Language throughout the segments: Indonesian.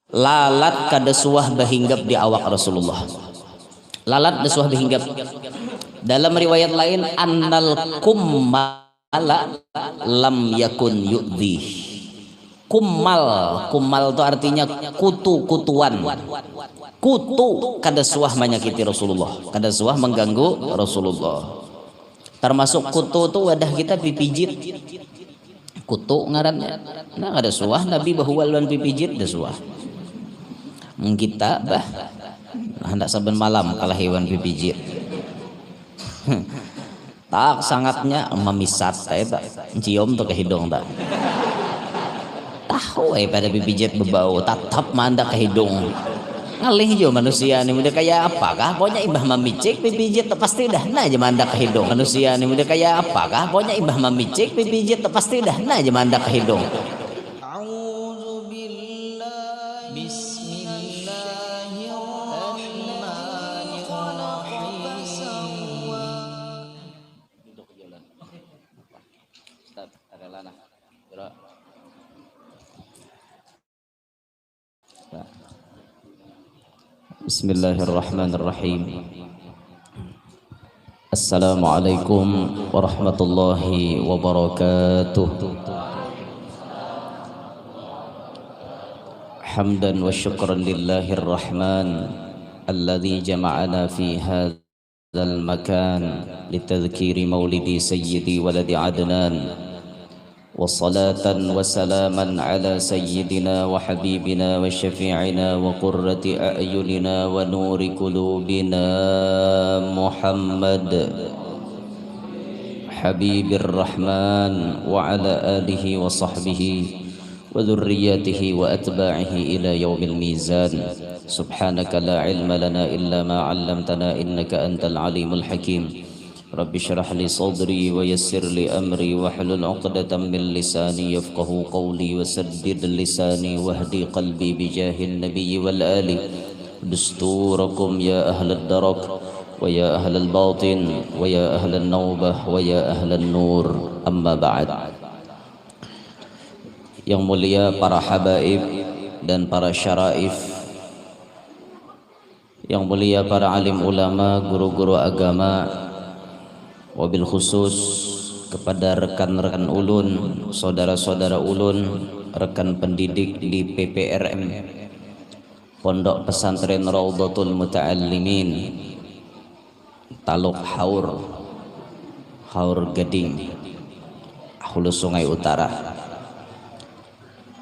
lalat kada suah bahinggap di awak Rasulullah. Lalat dasuah bahinggap. Dalam riwayat lain annal kummala lam yakun yu'dhi. Kummal itu artinya kutu-kutuan. Kutu kada suah menyakiti Rasulullah, kada suah mengganggu Rasulullah. Termasuk kutu itu wadah kita pipijit. Kutu ngarannya. Nah kada suah Nabi bahuwalan pipijit da suah. Kita bah hendak saben malam kalah hewan pipijit. Tak sangatnya memisat tak cium tuh ke hidung tak. Tahu pada pipijit berbau tatap manda ke hidung. Ngalih jo manusia ni muda kayak apakah pokoknya ibah mamicik pipijit pasti dah na aja manda ke hidung. Manusia ni muda kayak apakah pokoknya ibah mamicik pipijit pasti dah na aja manda ke hidung. Bismillahirrahmanirrahim. Assalamualaikum warahmatullahi wabarakatuh. Hamdan wa syukran lillahir rahman alladzi jama'ana fi hadzal makan litadhkiri maulidi sayyidi waladi adnan. وصلاة وسلاما على سيدنا وحبيبنا وشفيعنا وقرة أعيننا ونور قلوبنا محمد حبيب الرحمن وعلى آله وصحبه وذرياته وأتباعه إلى يوم الميزان. سبحانك لا علم لنا إلا ما علمتنا إنك أنت العليم الحكيم. رب اشرح لي صدري ويسر لي أمري واحلل عقدة من لساني يفقه قولي وسدد لساني واهدي قلبي بجاه النبي والآل. دستوركم يا أهل الدرك ويا أهل الباطن ويا أهل النوبة ويا أهل النور. أما بعد. Yang mulia para habaib dan para syaraif, yang mulia para alim ulama, guru-guru agama, wabil khusus kepada rekan-rekan ulun, saudara-saudara ulun, rekan pendidik di PPRM Pondok Pesantren Raudhatul Muta'allimin Taluk Haur Gading, Hulu Sungai Utara.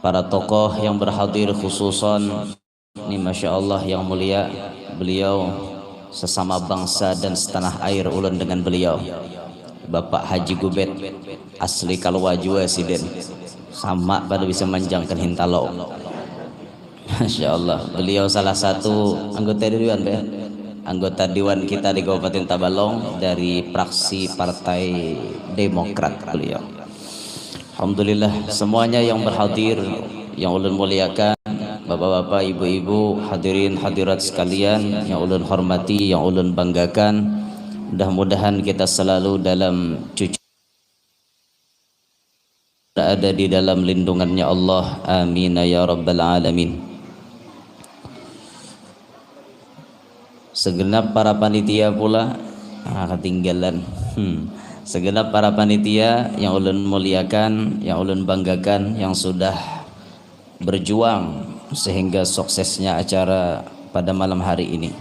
Para tokoh yang berhadir khususon ini Masya Allah yang mulia, beliau sesama bangsa dan setanah air ulun dengan beliau Bapak Haji Gubet asli Kalwajua Siden sama pada bisa manjangkan hintalo. Masya Allah, beliau salah satu anggota dewan kita di Kabupaten Tabalong dari fraksi Partai Demokrat beliau. Alhamdulillah semuanya yang berhadir yang ulun muliakan, bapak-bapak, ibu-ibu, hadirin hadirat sekalian yang ulun hormati, yang ulun banggakan. Mudah-mudahan kita selalu dalam cucu berada di dalam lindungannya Allah. Amin ya rabbal alamin. Segenap para panitia pula ketinggalan. Segenap para panitia yang ulun muliakan, yang ulun banggakan, yang sudah berjuang sehingga suksesnya acara pada malam hari ini.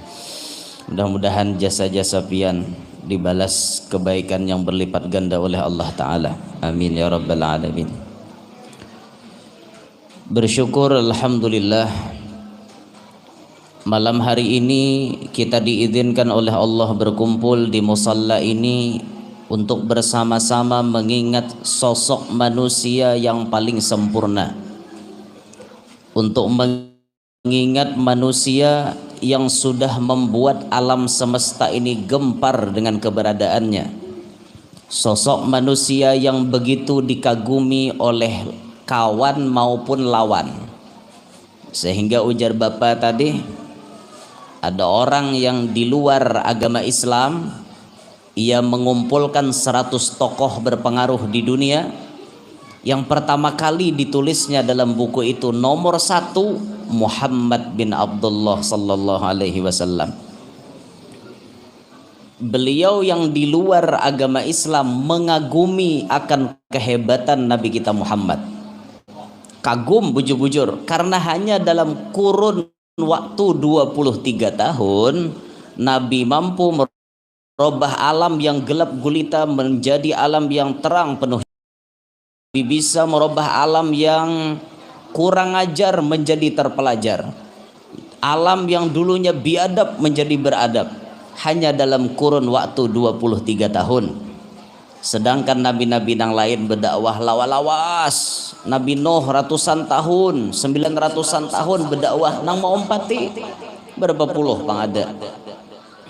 Mudah-mudahan jasa-jasa pian dibalas kebaikan yang berlipat ganda oleh Allah Ta'ala. Amin ya rabbal alamin. Bersyukur alhamdulillah malam hari ini kita diizinkan oleh Allah berkumpul di musalla ini untuk bersama-sama mengingat sosok manusia yang paling sempurna, untuk mengingat manusia yang sudah membuat alam semesta ini gempar dengan keberadaannya, sosok manusia yang begitu dikagumi oleh kawan maupun lawan, sehingga ujar Bapak tadi, ada orang yang di luar agama Islam ia mengumpulkan 100 tokoh berpengaruh di dunia, Yang pertama kali ditulisnya dalam buku itu nomor 1 Muhammad bin Abdullah sallallahu alaihi wasallam. Beliau yang di luar agama Islam mengagumi akan kehebatan Nabi kita Muhammad. Kagum bujur-bujur karena hanya dalam kurun waktu 23 tahun Nabi mampu merubah alam yang gelap gulita menjadi alam yang terang penuh. Bisa merubah alam yang kurang ajar menjadi terpelajar, alam yang dulunya biadab menjadi beradab, hanya dalam kurun waktu 23 tahun. Sedangkan nabi-nabi yang lain berdakwah lawas. Nabi Nuh ratusan tahun, 900-an tahun berdakwah nang mau umpati berapa puluh pangada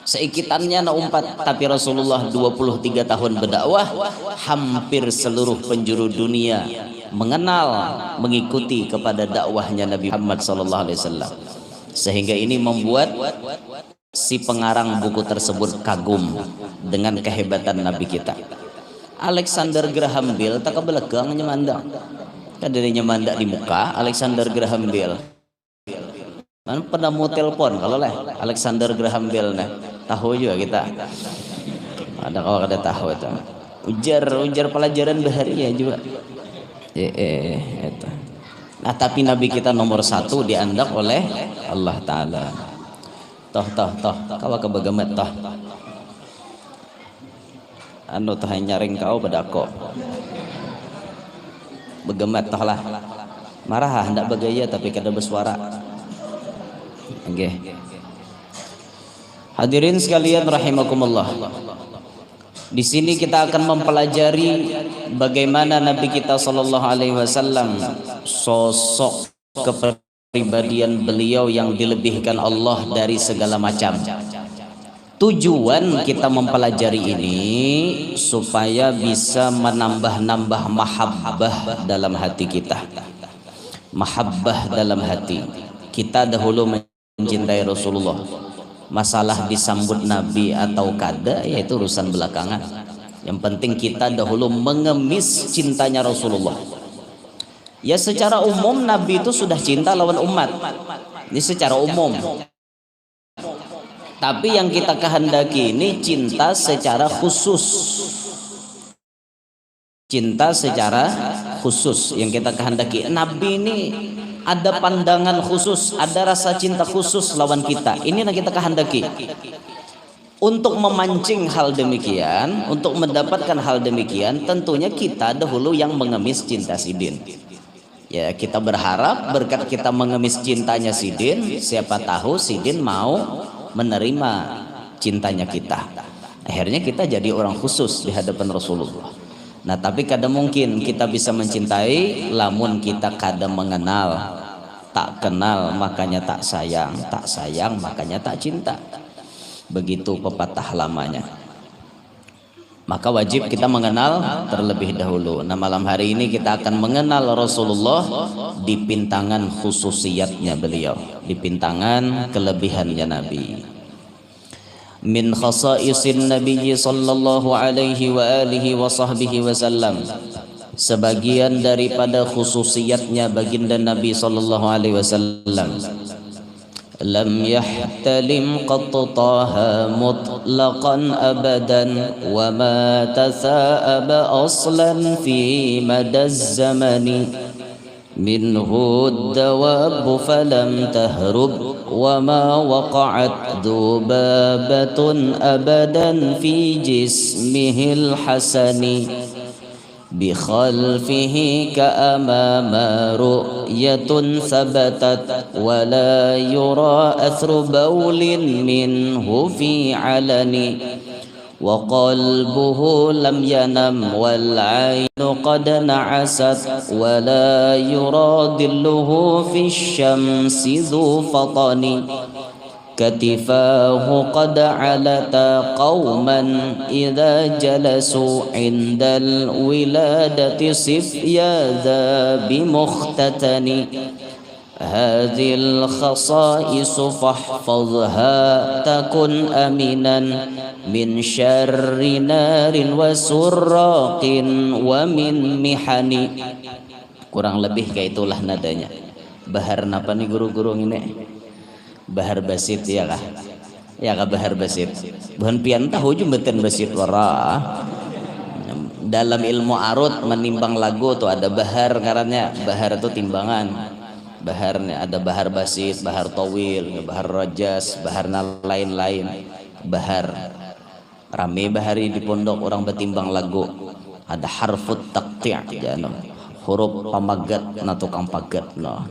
seikitannya na umpat, tapi Rasulullah 23 tahun berdakwah, hampir seluruh penjuru dunia mengenal, mengikuti kepada dakwahnya Nabi Muhammad SAW. Sehingga ini membuat si pengarang buku tersebut kagum dengan kehebatan Nabi kita. Alexander Graham Bell tak kebelakang nyemandang, kaderinya mandak di muka Alexander Graham Bell. Man pernah mau telepon kalau lah Alexander Graham Bell nih, tahu juga kita. Ada kalau ada tahu itu. Ujar pelajaran bahariya juga. Itu. Nah tapi Nabi kita nomor 1 diandak oleh Allah Taala. Toh kawa kebagamat toh. Anu toh nyaring kau bedako. Begemat toh lah. Marah hendak bergaya tapi kada bersuara. Okay. Hadirin sekalian rahimakumullah. Di sini kita akan mempelajari bagaimana Nabi kita sallallahu alaihi wasallam, sosok kepribadian beliau yang dilebihkan Allah dari segala macam. Tujuan kita mempelajari ini supaya bisa menambah-nambah mahabbah dalam hati kita. Mahabbah dalam hati. Kita dahulu mencintai Rasulullah. Masalah disambut Nabi atau kada yaitu urusan belakangan. Yang penting kita dahulu mengemis cintanya Rasulullah. Ya secara umum Nabi itu sudah cinta lawan umat. Ini secara umum. Tapi yang kita kehendaki ini cinta secara khusus. Cinta secara khusus yang kita kehendaki. Nabi ini ada pandangan khusus, ada rasa cinta khusus lawan kita. Ini yang kita kehendaki. Untuk memancing hal demikian, untuk mendapatkan hal demikian, tentunya kita dahulu yang mengemis cinta Sidin. Ya, kita berharap berkat kita mengemis cintanya Sidin, siapa tahu Sidin mau menerima cintanya kita. Akhirnya kita jadi orang khusus di hadapan Rasulullah. Nah tapi kadang mungkin kita bisa mencintai lamun kita kadang mengenal, tak kenal makanya tak sayang makanya tak cinta. Begitu pepatah lamanya. Maka wajib kita mengenal terlebih dahulu. Nah malam hari ini kita akan mengenal Rasulullah di pintangan khususiyatnya beliau, di pintangan kelebihannya Nabi. Min khasaisin Nabi sallallahu alaihi wa alihi wa sahbihi wasallam, sebagian daripada khususiyatnya baginda Nabi sallallahu alaihi wasallam, lam yahtalim qattaha mutlaqan abadan wa ma tasa'aba aslan fi madaz zamani minhu ad-dawab falam tahrub wa ma waqa'at dubabatun abadan fi jismihil hasani bi khalfihi ka amama ru'yatun sabatat wa la yura athru bawlin minhu fi alani wa qalbuhu lam yanam wal aynu qad na'asat wa la yuradilluhu fi syamsi dhu fatani katifahu qad alata qauman idha jalasu indal wiladati sifyadha bimukhtatani hadhil khasaisu fahfazha takun aminan min syarri narin wa surraqin wa min mihani. Kurang lebih kayak itulah nadanya. Bahar napa nih guru-guru ini? Bahar basit ya kah? Ya kah bahar basit. Bukan pian tahu jumbetan basit wara. Dalam ilmu arut menimbang lagu tuh ada bahar ngarannya. Bahar itu timbangan. Baharnya ada bahar basit, bahar tawil, bahar rajas, bahar lain-lain. Bahar rame bahari di pondok orang betimbang lagu. Ada harfut taqti' jano. Huruf pamagat na tukang pagat no.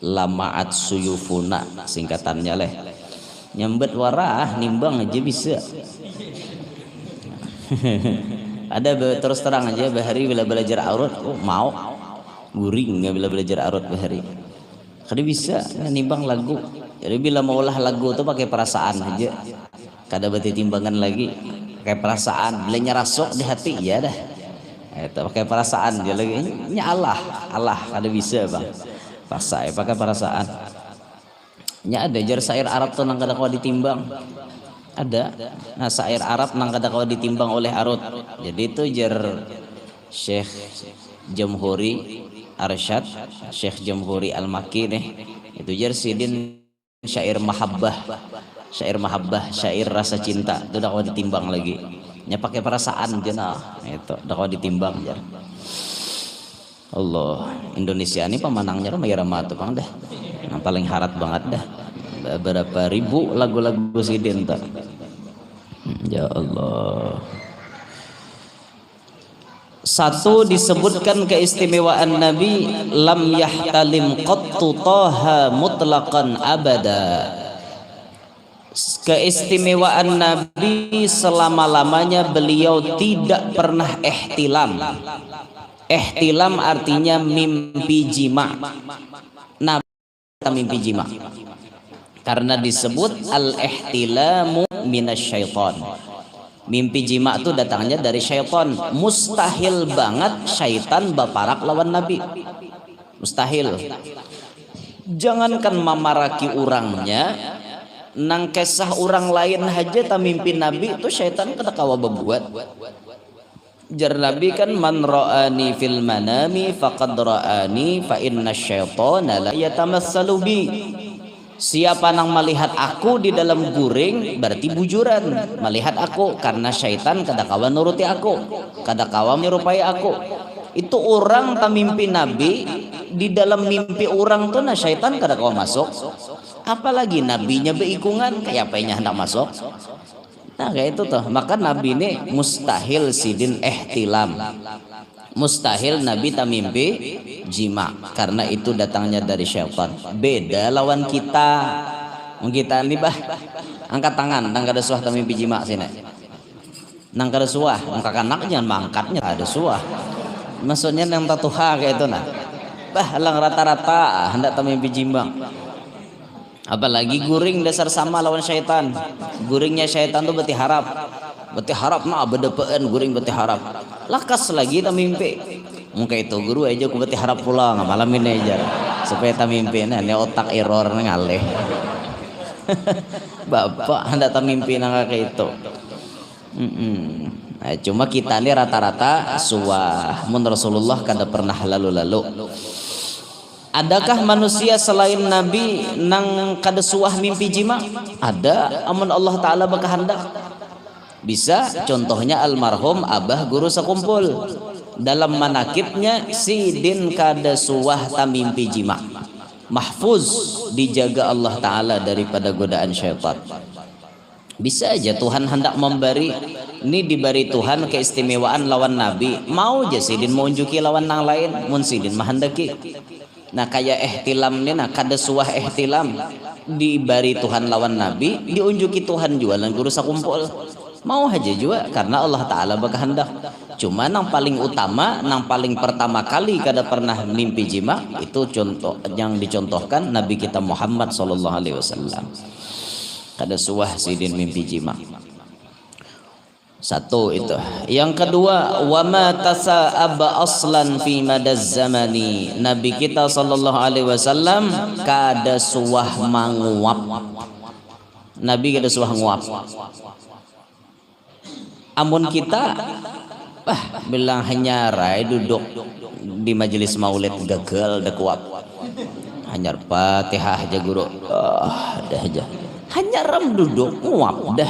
Lamaat suyufuna singkatannya leh. Nyambet warah nimbang aja bisa. Ada terus terang aja bahari bila belajar arut mau guring nggak bila belajar arut bahari. Kada bisa nimbang lagu. Jadi bila maulah lagu tuh pakai perasaan aja. Kada berarti timbangan lagi. Pakai perasaan. Bila nyarasok di hati ya dah. Itu pakai perasaan dia lagi. Nya Allah kada bisa bang. Pasai pakai perasaan. Nya ada jar syair Arab tuh nang kada kau ditimbang. Ada. Nah syair Arab nang kada kau ditimbang oleh arut. Jadi itu jar Syekh Jamhuri Arsyad, Syekh Jamhuri Al-Makki nih. Itu jar sidin syair mahabbah, syair rasa cinta. Itu dah kau ditimbang lagi. Nya pakai perasaan jenah. Itu dah kau ditimbang jar. Allah, Indonesia ini pemenangnya rumah irama tuh bang dah. Yang paling harat banget dah. Berapa ribu lagu-lagu sidin tak. Ya Allah. Satu disebutkan keistimewaan Nabi lam yahtalim qattu taha mutlaqan abada. Keistimewaan Nabi selama-lamanya beliau tidak pernah ihtilam. Ihtilam artinya mimpi jima. Nabi mimpi jima. Karena disebut al-ihtilamu minasyaiton. Mimpi jima itu datangnya dari syaitan. Mustahil banget syaitan baparak lawan Nabi. Mustahil. Jangankan mamaraki orangnya, nang kisah orang lain aja tak mimpi Nabi itu syaitan kada kawa berbuat. Jar Nabi kan man ra'ani fil manami faqad ra'ani fa inna syaitana la yatamassalu bi. Siapa nang melihat aku di dalam guring berarti bujuran melihat aku, karena syaitan kada kawan nuruti aku, kada kawan menyerupai aku. Itu orang tak mimpi Nabi, di dalam mimpi orang tuh nah syaitan kada kawan masuk. Apalagi nabinya beikungan kayak apanya hendak masuk. Nah kayak itu tuh. Maka Nabi ini mustahil sidin ihtilam. Mustahil Nabi tak mimpi jima, karena itu datangnya dari syaitan. Beda lawan kita. Kita ini bah angkat tangan nang kada suah tak mimpi jima sini. Nang kada suah, angkat anak jangan mangkatnya ada suah. Maksudnya nang tatuha kayak itu nah. Bah lang rata-rata hendak tak mimpi jima. Apalagi guring dasar sama lawan syaitan. Guringnya syaitan tuh berarti harap. Berarti harap nah bedepeen guring berarti harap. Lakas lagi tak mimpi. Mungkin itu guru aja aku berarti harap pulang malam ini aja. Supaya tak mimpi nah ini otak error ngaleh. Bapak hendak tak mimpi nang kayak itu. Nah, cuma kita ini rata-rata suah. Mun Rasulullah kada pernah lalu-lalu. Adakah manusia selain Nabi nang kada suah mimpi jima? Ada, amun Allah Ta'ala berkehendak. Bisa, contohnya almarhum Abah Guru Sekumpul. Dalam manakibnya sidin kada suah ta mimpi jima. Mahfuz, dijaga Allah Ta'ala daripada godaan syaitan. Bisa aja Tuhan hendak memberi. Ini diberi Tuhan keistimewaan lawan Nabi. Mau aja sidin mau unjuki lawan nang lain. Mun sidin mahendaki. Nah kayak ihtilam ini nah kada suah ihtilam diberi Tuhan lawan Nabi, diunjuki Tuhan jualan Guru Sekumpul. Mau aja juga karena Allah Ta'ala berkehendak. Cuma yang paling utama, yang paling pertama kali kada pernah mimpi jima, itu contoh yang dicontohkan Nabi kita Muhammad SAW. Kada suah sidin mimpi jima. Satu itu. Yang kedua, wa ma tasa'aba aslan fi madaz zamani. Nabi kita sallallahu alaihi wasallam kada suah manguap. Nabi kada suah nguap. Amun kita bilang hanya rai duduk di majelis maulid gagal dekuap. Hanya Fatihah aja guru. Dah aja. Hanya ram duduk nguap dah.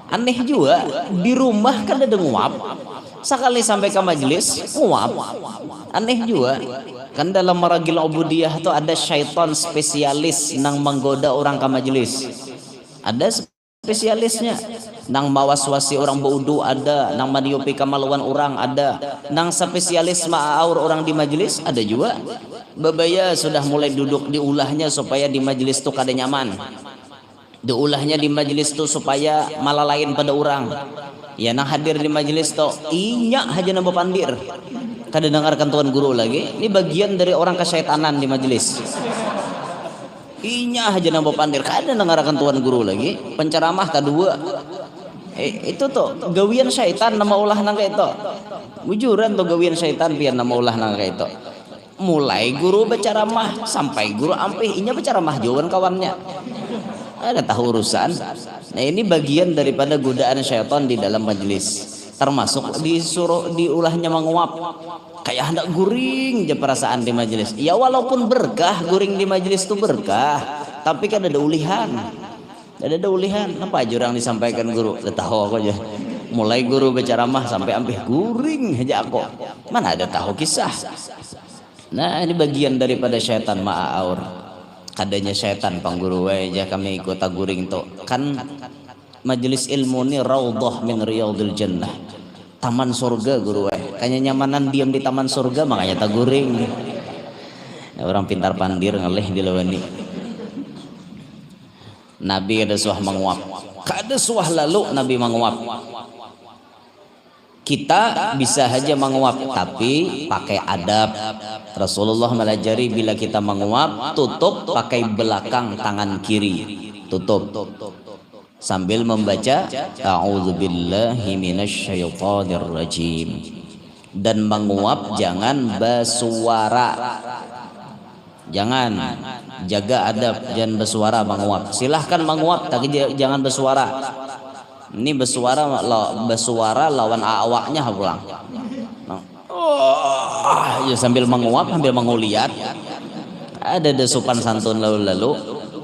Aneh juga di rumah kan ada nguap. Sekali sampai ke majelis nguap. Aneh juga. Kan dalam maragil ubudiyah itu ada syaitan spesialis nang menggoda orang ke majelis. Ada spesialisnya. Nang mawaswasi orang baudu ada, nang maniupi kemaluan orang ada, nang spesialis ma'aur orang di majelis ada juga. Babaya sudah mulai duduk diulahnya supaya di majelis itu kada nyaman. Diulahnya di majelis itu supaya malah lain pada orang. Ya nang hadir di majelis itu inya aja nambah pandir. Kada dengarkan tuan guru lagi. Ini bagian dari orang kesyaitanan di majelis. Inya aja nambah pandir. Kada dengarkan tuan guru lagi. Penceramah kedua. Itu tuh gawian syaitan nama ulah nang kayak itu. Bujuran tuh gawian syaitan biar nama ulah nang kayak itu. Mulai guru berceramah sampai guru ampih inya berceramah jauhan kawannya. Ada tahu urusan. Nah ini bagian daripada godaan syaitan di dalam majelis. Termasuk disuruh diulahnya menguap. Kayak hendak guring aja perasaan di majelis. Ya walaupun berkah guring di majelis itu berkah, tapi kan ada ulihan. Ada ulihan. Apa aja orang disampaikan guru? Udah tahu aku aja. Mulai guru berceramah sampai ampih guring aja aku. Mana ada tahu kisah. Nah ini bagian daripada syaitan ma'aur. Kadanya syaitan pangguru aja kami ikut taguring tuh kan majelis ilmu ini raudhah min riyadil jannah, taman surga guru kayaknya nyamanan diam di taman surga makanya taguring. Ya, orang pintar pandir ngelih di lawani. Nabi ada suah menguap, kada suah lalu Nabi menguap. Kita bisa saja menguap tapi pakai adab. Rasulullah melajari bila kita menguap tutup pakai belakang tangan kiri, tutup sambil membaca a'udzubillahi minasyaitonir rajim. Dan menguap jangan bersuara. Jangan, jaga adab, jangan bersuara menguap. Silahkan menguap tapi jangan bersuara. Ini bersuara lawan awaknya pulang. Ya sambil menguap sambil menguliat. Ada desupan santun lalu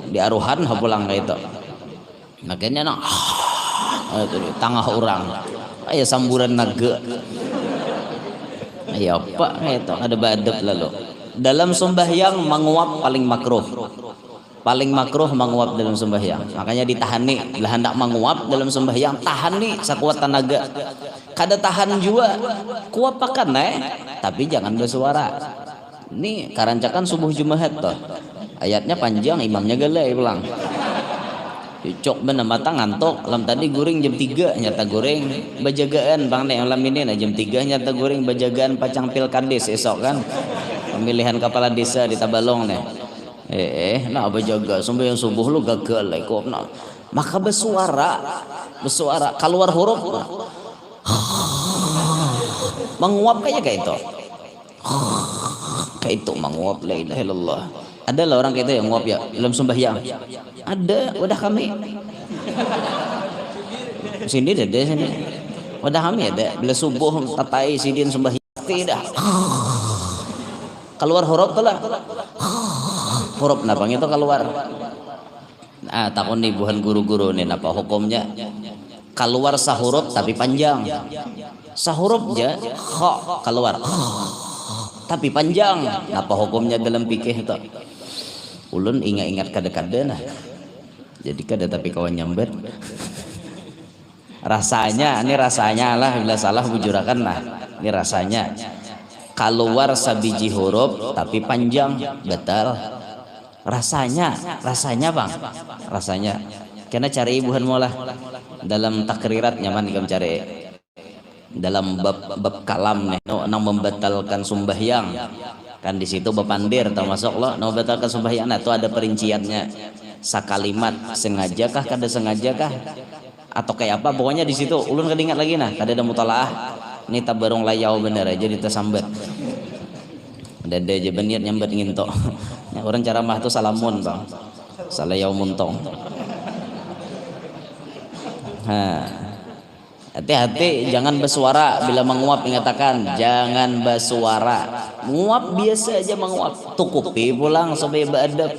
di aruhan pulang kayak itu. Makanya tangah orang. Aya samburan naga. Ya apa kayak itu ada badep lalu. Dalam sembahyang menguap paling makruh. Paling makruh menguap dalam sembahyang. Makanya ditahani bila hendak menguap dalam sembahyang tahani sekuat tenaga. Kada tahan juga kuap pakan tapi jangan bersuara. Ini karancakan subuh Jumat toh. Ayatnya panjang imamnya galai pulang. Cocok bener mata ngantuk. Lam tadi guring jam 3 nyata guring bajagaan bang nek lam ini jam 3 nyata guring bajagaan pacang pilkades esok kan. Pemilihan kepala desa di Tabalong nih. Nah berjaga sembahyang subuh lu gagal kok nah. Maka bersuara keluar huruf menguap kayak itu menguap la ilaha illallah. Ada lah orang kayak itu yang nguap ya dalam sembahyang ada udah kami sini udah kami ada bila subuh tatai sidin sembahyang tidak keluar huruf lah huruf napa itu keluar. Nah takon nih buhan guru-guru nih napa hukumnya keluar sahuruf tapi panjang. Sahuruf aja kha keluar tapi panjang. Napa hukumnya dalam fikih itu? Ulun ingat-ingat kada-kada nah. Jadi kada tapi kawan nyamber. Rasanya lah bila salah bujurakan lah. Ini rasanya keluar sabiji huruf tapi panjang betul. Rasanya bang, rasanya. Karena cari ibuhan molah dalam takrirat nyaman kamu cari dalam bab kalam nih, nang membatalkan sembahyang kan di situ bepandir termasuk lo, nang membatalkan sembahyang, nah itu ada perinciannya. Sakalimat sengajakah kada sengajakah? atau kayak apa pokoknya di situ ulun kedingat lagi nah kada ada mutalaah ini tabarung layau bener aja ditasambet ada aja beniat nyambet nginto orang cara mah tuh salamun bang salayau muntong. Hati-hati jangan bersuara bila menguap, mengatakan jangan bersuara, menguap biasa aja menguap, tukupi pulang supaya beradab.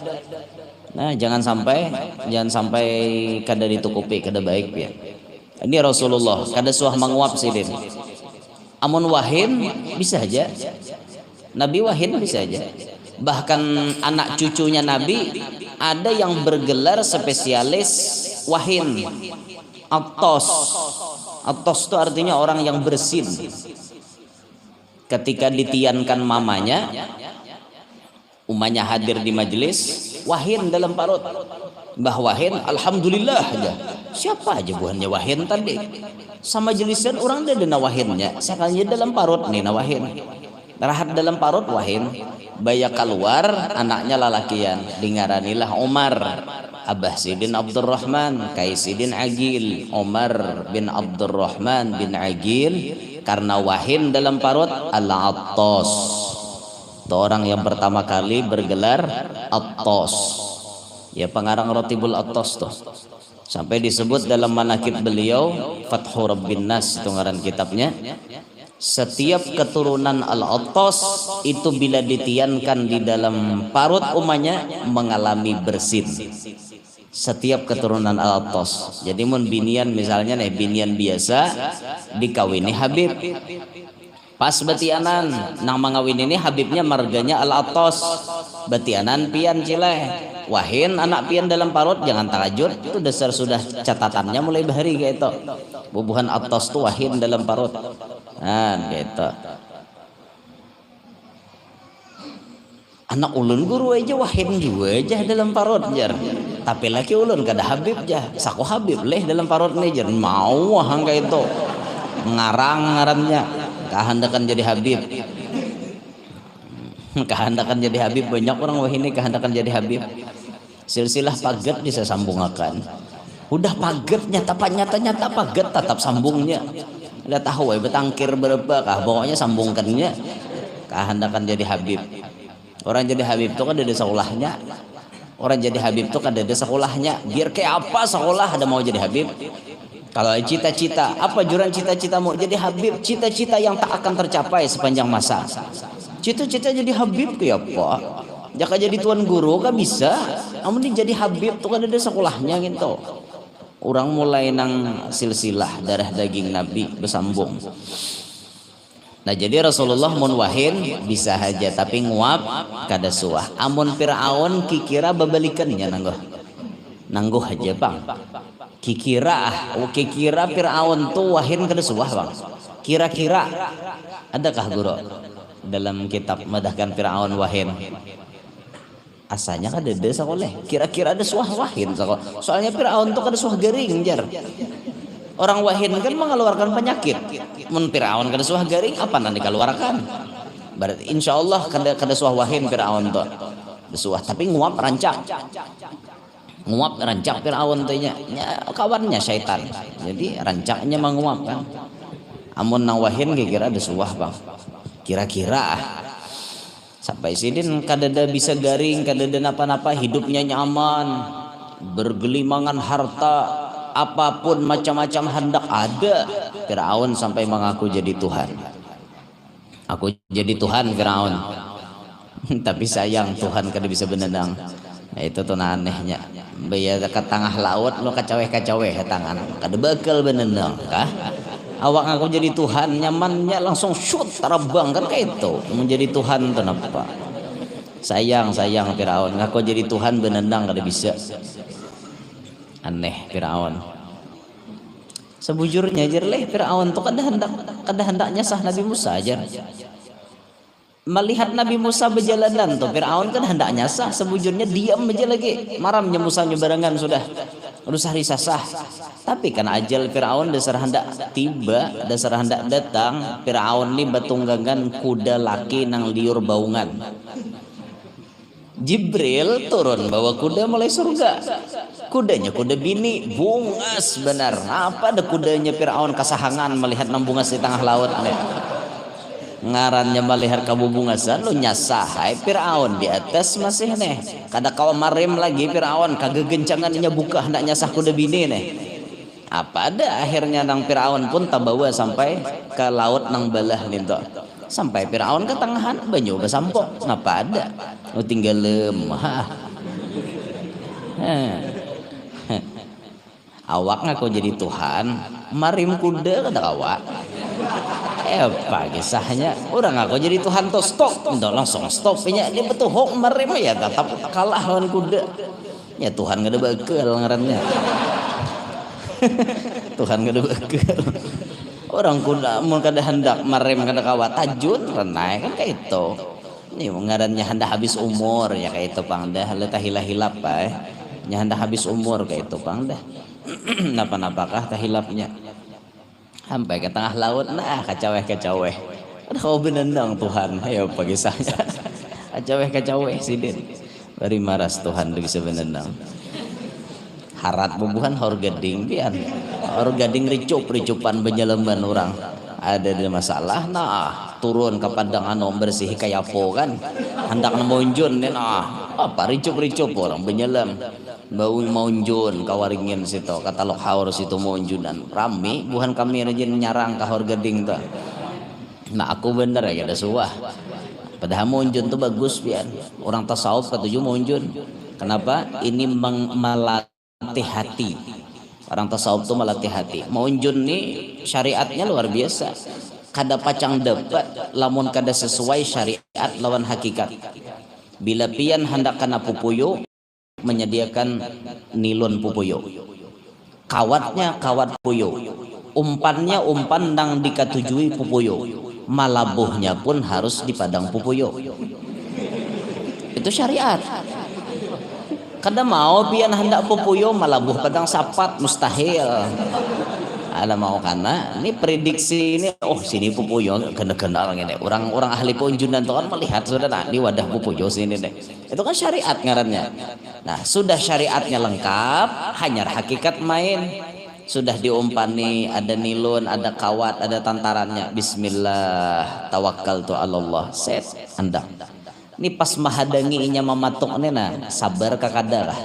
Nah jangan sampai kada ditukupi, kada baik ya. Ini Rasulullah kada suah menguap sidin. Amun wahin bisa aja, Nabi wahin bisa aja. Bahkan anak cucunya Nabi ada yang bergelar spesialis wahin, atos. Atos itu artinya orang yang bersin. Ketika ditiankan mamanya, umanya hadir di majelis, wahin dalam parut. Mbah wahin, alhamdulillah aja. Siapa aja buahnya wahin tadi? Sama jelisan orang dia dena wahinnya. Sekalinya dalam parut nih wahin. Rahat dalam parut wahin. Baya keluar anaknya lalakian. Dingaranilah Umar. Abah Sidin Abdurrahman, Kaisidin Agil, Umar bin Abdurrahman bin Agil, karena wahin dalam parut Al-Attas. Itu orang yang pertama kali bergelar Attas. Ya pengarang Ratibul Attas tuh. Sampai disebut dalam manakib beliau Fathu Rabbin Nas itu ngaran kitabnya. Setiap keturunan Al-Attas itu bila ditiankan di dalam parut umanya mengalami bersin. Setiap keturunan Al-Attas. Jadi mun binian misalnya nih binian biasa dikawini Habib. Pas betianan nang mangawin ini Habibnya marganya Al-Attas. Betianan pian cileh. Wahin anak pian dalam parut jangan takajud itu dasar sudah catatannya mulai bahari kayak itu. Bubuhan Attas tuh wahin dalam parut. Nah gitu. Anak ulun guru aja wahin juga aja dalam parut jar. Tapi laki ulun kada Habib jah. Saku Habib leh dalam parut nih jar. Mau hangga itu. Ngarang ngarannya. Kehendakan jadi Habib. Kehendakan jadi Habib banyak orang wah ini kehendakan jadi Habib. Silsilah paget bisa sambungakan. Udah paget nyata paget tetap sambungnya. Udah tahu betangkir berapa kah pokoknya sambungkannya. Kehendakan jadi Habib. Orang jadi Habib itu kan ada sekolahnya. Orang jadi Habib itu kan ada sekolahnya. Biar kayak apa sekolah ada mau jadi Habib. Kalau cita-cita, apa juran cita-cita mau jadi Habib? Cita-cita yang tak akan tercapai sepanjang masa. Cita-cita jadi Habib kayak apa? Jaka jadi tuan guru kan bisa. Namun jadi Habib itu kan ada sekolahnya gitu. Orang mulai nang silsilah darah daging Nabi bersambung. Nah jadi Rasulullah mun wahin bisa aja tapi nguap kada suah. Amun Fir'aun kikira babalikannya nangguh aja bang. Kikira Fir'aun tuh wahin kada suah bang. Kira-kira adakah guru dalam kitab madahkan Fir'aun wahin? Asalnya kada ada sekolah. Kira-kira ada suah wahin sekolah. Soalnya Fir'aun tuh kada suah garing jar. Orang wahin kan mengeluarkan penyakit. Mun Fir'aun kada suah garing apa nanti dikeluarkan? Berarti insya Allah kada suah wahin Fir'aun tuh. Suah tapi nguap rancak. Nguap rancak Fir'aun tuh nya kawannya syaitan. Jadi rancaknya menguap kan. Amun nang wahin kira-kira ada suah bang. Kira-kira sampai sidin kadada bisa garing, kadada napa-napa hidupnya nyaman, bergelimangan harta. Apapun macam-macam hendak ada. Fir'aun sampai mengaku jadi Tuhan. Aku jadi Tuhan Fir'aun. Tapi sayang Tuhan kada bisa benendang. Nah, itu tuh anehnya. Baya ke tengah laut lo kacaweh-kacaweh tangan. Kada bakal benendang kah? Awak aku jadi Tuhan nyamannya langsung shoot terbang kan kayak itu. Menjadi Tuhan tuh apa? Sayang Fir'aun ngaku jadi Tuhan benendang kada bisa. Aneh Fir'aun. Sebujurnya jerleh Fir'aun tuh kada hendaknya sah Nabi Musa aja. Melihat Nabi Musa berjalanan tuh Fir'aun kan hendaknya sah, sebujurnya diam aja lagi. Maramnya Musa nyebarangan sudah hari sah. Tapi kan ajal Fir'aun dasar hendak tiba, dasar hendak datang, Fir'aun ni batunggangan kuda laki nang liur baungan. Jibril turun bawa kuda mulai surga. Kudanya kuda bini, bungas benar. Apa ada kudanya Fir'aun kasahangan melihat bungas di tengah laut. Ngarannya melihat kamu bungasan, lu nyasah. Hai Fir'aun di atas masih nih. Kada kau marim lagi Fir'aun, kagak gencangannya buka hendak nyasah kuda bini nih. Apa ada akhirnya nang Fir'aun pun tabawa sampai ke laut nang belah nih tuh. Sampai Fir'aun ke tengahan banyu besampok ngapa ada tinggal lemah. Awak ngaku jadi Tuhan marim kuda kata awak apa kisahnya orang ngaku jadi Tuhan tuh stop langsung stop nya dia betul hok marim ya tetap kalah lawan kuda ya Tuhan gak ada bakal ngarannya. Tuhan gak ada bakal orang kuda mau kada hendak marem kada kawat tajun renai kan kayak itu ini ngarannya hendak habis umur ya kayak itu pangdah letah hilap nya hendak habis umur kayak itu pangdah. Napa-napakah tahilapnya sampai ke tengah laut nah kacaweh ada kau benendang Tuhan ayo pagi saya kacaweh sidin bari maras Tuhan lagi sebenendang harat bubuhan hor gading pian hor gading ricupan benjeleman orang ada masalah nah turun ke padang anu bersih kayak po kan hendak nemonjun nah apa ricup orang benjelem bau monjun kawaringin situ kata lok haur situ monjunan rame bukan kami aja nyarang ke hor gading tuh nah aku bener ya ada suah padahal monjun tuh bagus pian orang tasawuf ketujuh monjun kenapa ini melatih hati. Orang tasawuf tuh melatih hati. Monjun nih syariatnya luar biasa. Kada pacang dapat lamun kada sesuai syariat lawan hakikat. Bila pian hendak kana pupuyo menyediakan nilon pupuyo. Kawatnya kawat puyo. Umpannya umpan nang dikatujui pupuyo. Malabuhnya pun harus di padang pupuyo. Itu syariat. Kada mau pian hendak pupuyo malabuh padang sapat mustahil. Ada mau karena ini prediksi ini sini pupuyo kenal ngene. Orang ahli ponjunan tuh kan melihat sudah di wadah pupuyo sini deh. Itu kan syariat ngarannya. Nah, sudah syariatnya lengkap, hanya hakikat main. Sudah diumpani, ada nilon, ada kawat, ada tantarannya. Bismillah, tawakkaltu 'alallah. Set anda. Ini pas mahadangi inya mamatuk nena sabar kakada lah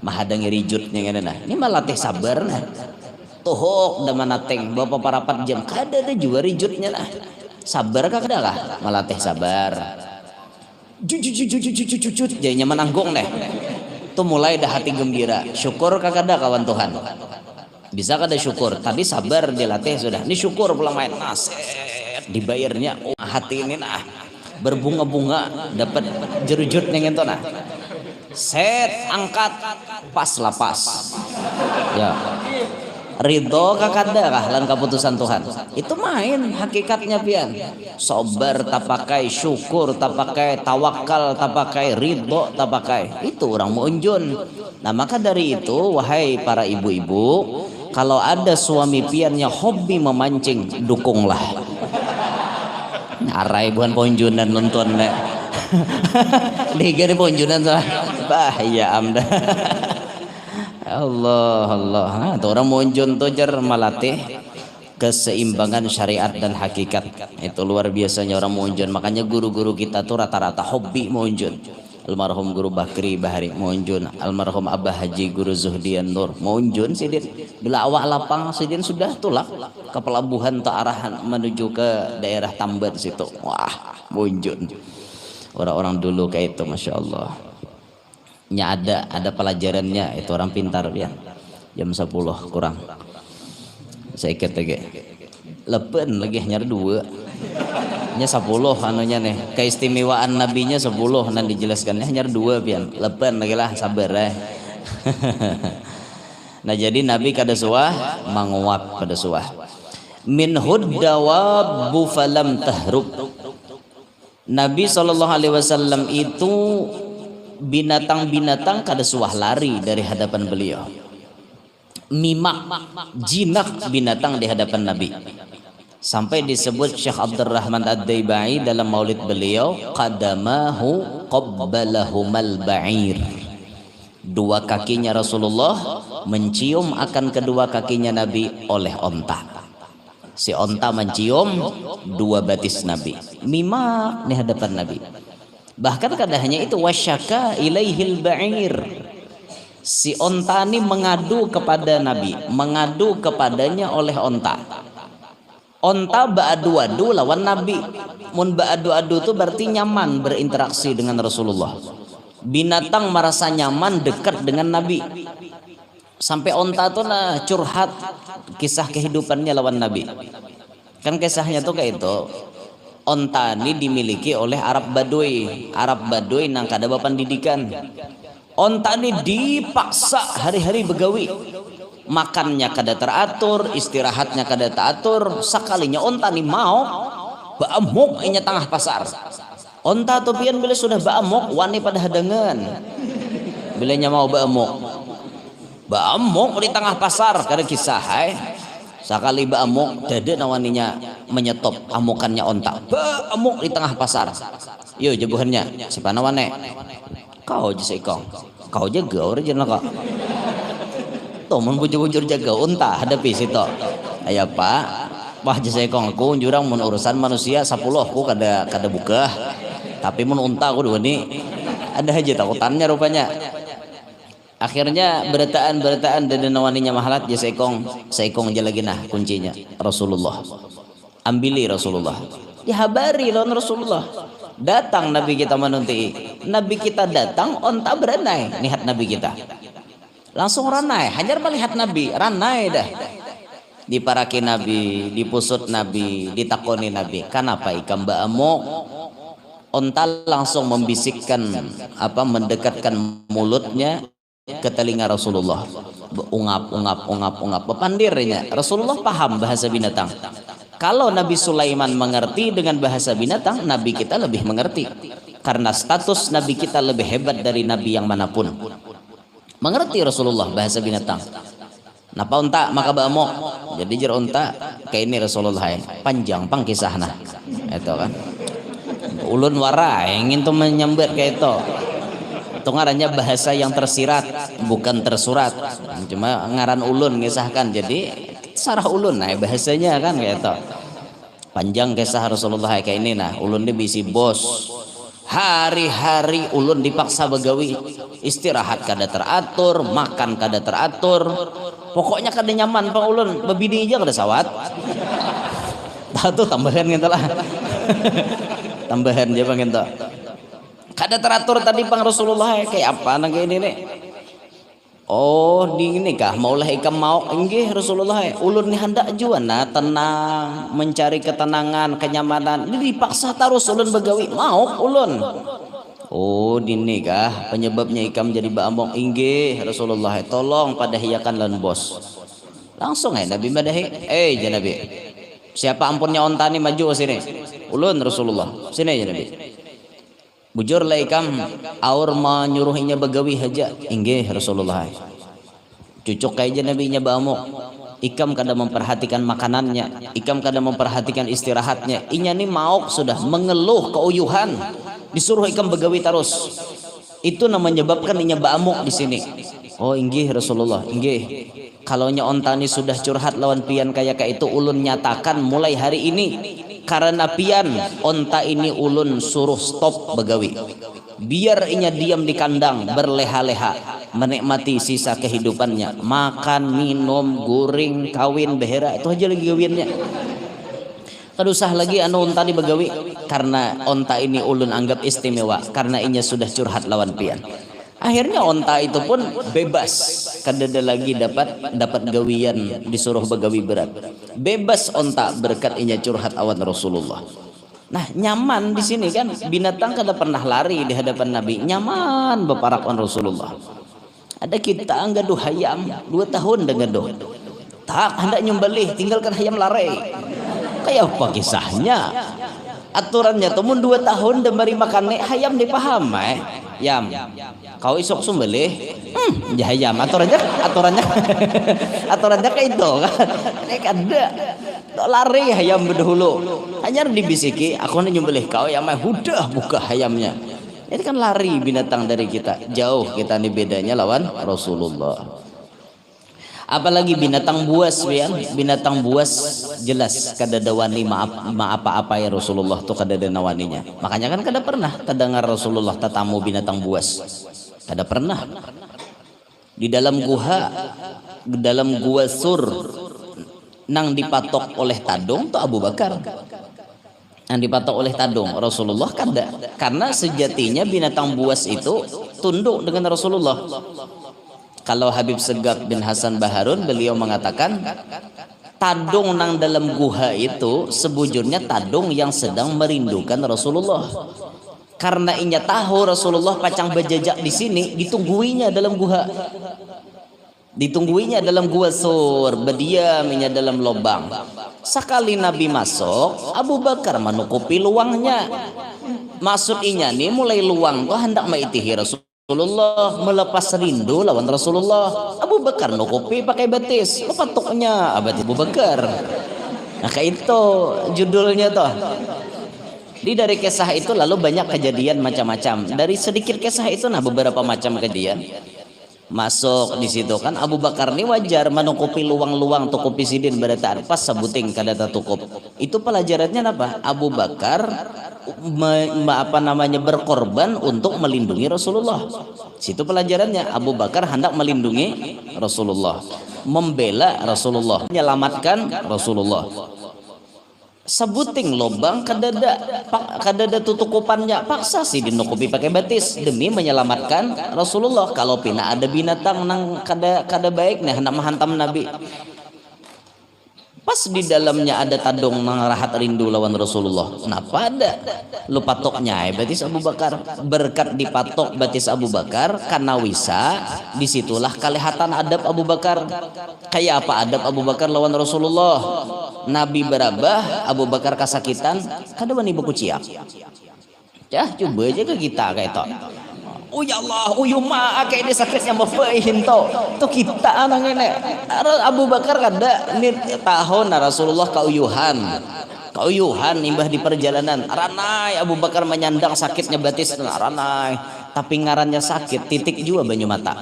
mahadangi rijutnya nena ini malatih sabar nah tuhuk da manateng bapak parapat jam kada ada juga rijutnya lah sabar kakada lah malatih sabar jujut jadinya menanggung deh tuh mulai dah hati gembira syukur kakada kawan Tuhan bisa kada syukur tadi sabar dilatih sudah ini syukur pula main naset dibayarnya hati ini nah berbunga-bunga dapat jerujutnya gitu nah set angkat pas lapas ya ridho kakada lan keputusan Tuhan itu main hakikatnya pian sabar tak pakai syukur tak pakai tawakal tak pakai ridho tak pakai itu orang munjun nah maka dari itu wahai para ibu-ibu kalau ada suami piannya hobi memancing dukunglah arai bukan ponjunan nonton nek liga di ponjunan salah bahaya amda. Allah tuh orang monjun tuh jar malatih keseimbangan syariat dan hakikat itu luar biasanya orang monjun makanya guru-guru kita tuh rata-rata hobi monjun almarhum guru Bakri Bahari monjun almarhum Abah Haji guru Zuhdian Nur monjun sidin bila awak lapang sidin sudah tulak ke pelabuhan tak arahan menuju ke daerah Tambat situ wah monjun orang-orang dulu kayak itu masya Allah nya ada pelajarannya itu orang pintar ya jam 10 kurang saya ikat lagi lepen lagi hanya 2 nya 10 anunya nih keistimewaan nabinya 10 nanti dijelaskannya hanya 2 pian lepen lagi lah sabar nah jadi nabi kada suah manguak pada suah min huddawabu falam tahrub Nabi SAW itu binatang-binatang kada suah lari dari hadapan beliau mimak jinak binatang di hadapan Nabi Sampai disebut Syekh Abdurrahman Ad-Daibai dalam maulid beliau, qadamahu qabbalahumal ba'ir. Dua kakinya Rasulullah mencium akan kedua kakinya Nabi oleh onta. Si onta mencium dua batis Nabi. Mima di hadapan Nabi. Bahkan kadang-kadang itu wasyaka ilaihil ba'ir. Si onta ini mengadu kepada Nabi, mengadu kepadanya oleh onta. Onta ba'adu-adu lawan Nabi. Mun ba'adu-adu itu berarti nyaman berinteraksi dengan Rasulullah. Binatang merasa nyaman dekat dengan Nabi. Sampai onta tuh nah curhat kisah kehidupannya lawan Nabi. Kan kisahnya tuh kayak itu. Onta ini dimiliki oleh Arab Baduy. Arab Baduy nang kada pendidikan. Onta ini dipaksa hari-hari begawi. Makannya kada teratur, istirahatnya kada teratur. Sekalinya onta ini mau baamuk inya tengah pasar. Onta tuh pian bila sudah baamuk wani pada hadangan. Bilanya mau baamuk di tengah pasar kada kisah sekali baamuk dada nawaninya menyetop amukannya onta. Baamuk di tengah pasar. Yo jebuhannya siapa nawane? Kau jasa ikong. Kau jaga original kok. Mun bujur-bujur jaga unta hadapi situ. Aya Pak, wah jasa ikong aku jurang mun urusan manusia 10 aku kada buka. Tapi mun unta aku dua ni ada aja takutannya rupanya. Akhirnya berataan dan nawaninya mahalat jasa ikong, saikong aja lagi nah kuncinya Rasulullah. Ambili Rasulullah. Dihabari lawan Rasulullah. Datang Nabi kita menunti. Nabi kita datang onta beranai nihat Nabi kita. Langsung ranai, hajar melihat Nabi, ranai dah. Diparaki Nabi, dipusut Nabi, ditakoni Nabi. Kenapa ikam baamuk? Onta langsung membisikkan mendekatkan mulutnya ke telinga Rasulullah. Ungap. Pepandirnya. Rasulullah paham bahasa binatang. Kalau Nabi Sulaiman mengerti dengan bahasa binatang, Nabi kita lebih mengerti. Karena status Nabi kita lebih hebat dari Nabi yang manapun. Mengerti Rasulullah bahasa binatang. Napa unta maka baamuk. Jadi jer unta kayak ini Rasulullah panjang pang kisahna. Itu kan. Ulun wara ingin tuh menyambat kayak itu. Itu ngarannya bahasa yang tersirat bukan tersurat. Cuma ngaran ulun ngisahkan. Jadi sarah ulun bahasanya kan kayak itu. Panjang kisah Rasulullah kayak ini nah. Ulun dia bisi bos. Hari-hari ulun dipaksa begawi, istirahat kada teratur, makan kada teratur, pokoknya kada nyaman pang ulun, bebini aja kada sawat. Tahu tambahan gitu lah. Tambahan aja pang gitu. Kada teratur tadi pang Rasulullah kayak apa nang ini nih? Oh di ini kah maulah ikam mau enggih Rasulullah ulun ni hendak juana tenang mencari ketenangan kenyamanan ini dipaksa terus ulun begawi mau ulun. Oh di ini kah penyebabnya ikam jadi baamuk enggih Rasulullah tolong padahiakan lan bos. Langsung Nabi madahi Nabi siapa ampunnya onta ni maju ke sini ulun Rasulullah sini Nabi. Bujur lah ikam aur menyuruhinya begawi haja inggih Rasulullah. Cucuk kayak nabinya baamuk. Ikam kada memperhatikan makanannya, ikam kada memperhatikan istirahatnya. Inya ni mauk sudah mengeluh keuyuhan. Disuruh ikam begawi terus. Itu namanya menyebabkan inya baamuk di sini. Oh inggih Rasulullah, inggih. Kalau nya onta ni sudah curhat lawan pian kayak itu ulun nyatakan mulai hari ini. Karena pian onta ini ulun suruh stop begawi. Biar inya diam di kandang berleha-leha menikmati sisa kehidupannya, makan, minum, guring, kawin, behera itu aja lagi gawiannya. Kada usah lagi anu onta di begawi karena onta ini ulun anggap istimewa karena inya sudah curhat lawan pian. Akhirnya onta itu pun bebas, kada ada lagi dapat gawian disuruh begawi berat. Bebas onta berkat inya curhat awan Rasulullah. Nah nyaman di sini kan binatang kada pernah lari di hadapan Nabi, nyaman beparakon Rasulullah. Ada kita gaduh hayam 2 tahun dengan gaduh. Tak hendak nyembelih tinggalkan hayam lari. Kayak apa kisahnya? Aturannya tuh mun 2 tahun dembari makan hayam dipaham yam. Kau isok sembelih hayam aturannya aturannya kayak itu kan. Ada lari hayam berdahulu hanya dibisiki aku nyembelih kau ya mah udah buka hayamnya. Ini kan lari binatang dari kita, jauh kita nih bedanya lawan Rasulullah. Apalagi binatang buas ya, binatang buas jelas kada ada wani maaf apa ya Rasulullah tuh kada ada nawaninya. Makanya kan kada pernah terdengar Rasulullah tatamu binatang buas, kada pernah. Di dalam gua Sur nang dipatok oleh tadung tuh Abu Bakar. Yang dipatok oleh tadung Rasulullah kada, karena sejatinya binatang buas itu tunduk dengan Rasulullah. Kalau Habib Segaf bin Hasan Baharun beliau mengatakan tadung nang dalam guha itu sebujurnya tadung yang sedang merindukan Rasulullah, karena inya tahu Rasulullah pacang berjejak di sini, ditungguinya dalam guha, ditungguinya dalam gua Sur, berdiam inya dalam lubang. Sekali Nabi masuk, Abu Bakar menutupi luangnya. Maksud inya nih mulai luang tuh hendak maitihi Rasulullah, melepas rindu lawan Rasulullah. Abu Bakar nutupi pakai batis, patuknya abad Abu Bakar. Nah kayak itu judulnya tuh. Dari kisah itu lalu banyak kejadian macam-macam. Dari sedikit kisah itu nah beberapa macam kejadian masuk di situ kan. Abu Bakar ini wajar menutupi luang-luang tukupi sidin berataan pas sebuting kada tukup. Itu pelajarannya apa? Abu Bakar berkorban untuk melindungi Rasulullah. Situ pelajarannya, Abu Bakar hendak melindungi Rasulullah, membela Rasulullah, menyelamatkan Rasulullah. Sebuting lobang kadada tutukupannya, paksa sih dinukupi pakai batis demi menyelamatkan Rasulullah. Kalau pina ada binatang nang kada baik nih hendak menghantam Nabi, pas di dalamnya ada tadung nang rahat rindu lawan Rasulullah, kenapa ada lu patoknya batis Abu Bakar. Berkat dipatok batis Abu Bakar karena wisa, disitulah kelihatan adab Abu Bakar. Kayak apa adab Abu Bakar lawan Rasulullah? Nabi berabah, Abu Bakar kasakitan, kada wani buku ciak. Ya coba aja ke kita kayak itu. Oh ya Allah, uyuma kayak ini sakitnya mafahin to kita anak ini. Abu Bakar kada ini tahun Rasulullah kauyuhan imbah di perjalanan. Ranai Abu Bakar menyandang sakitnya batis ranai, tapi ngarannya sakit titik jua banyu mata.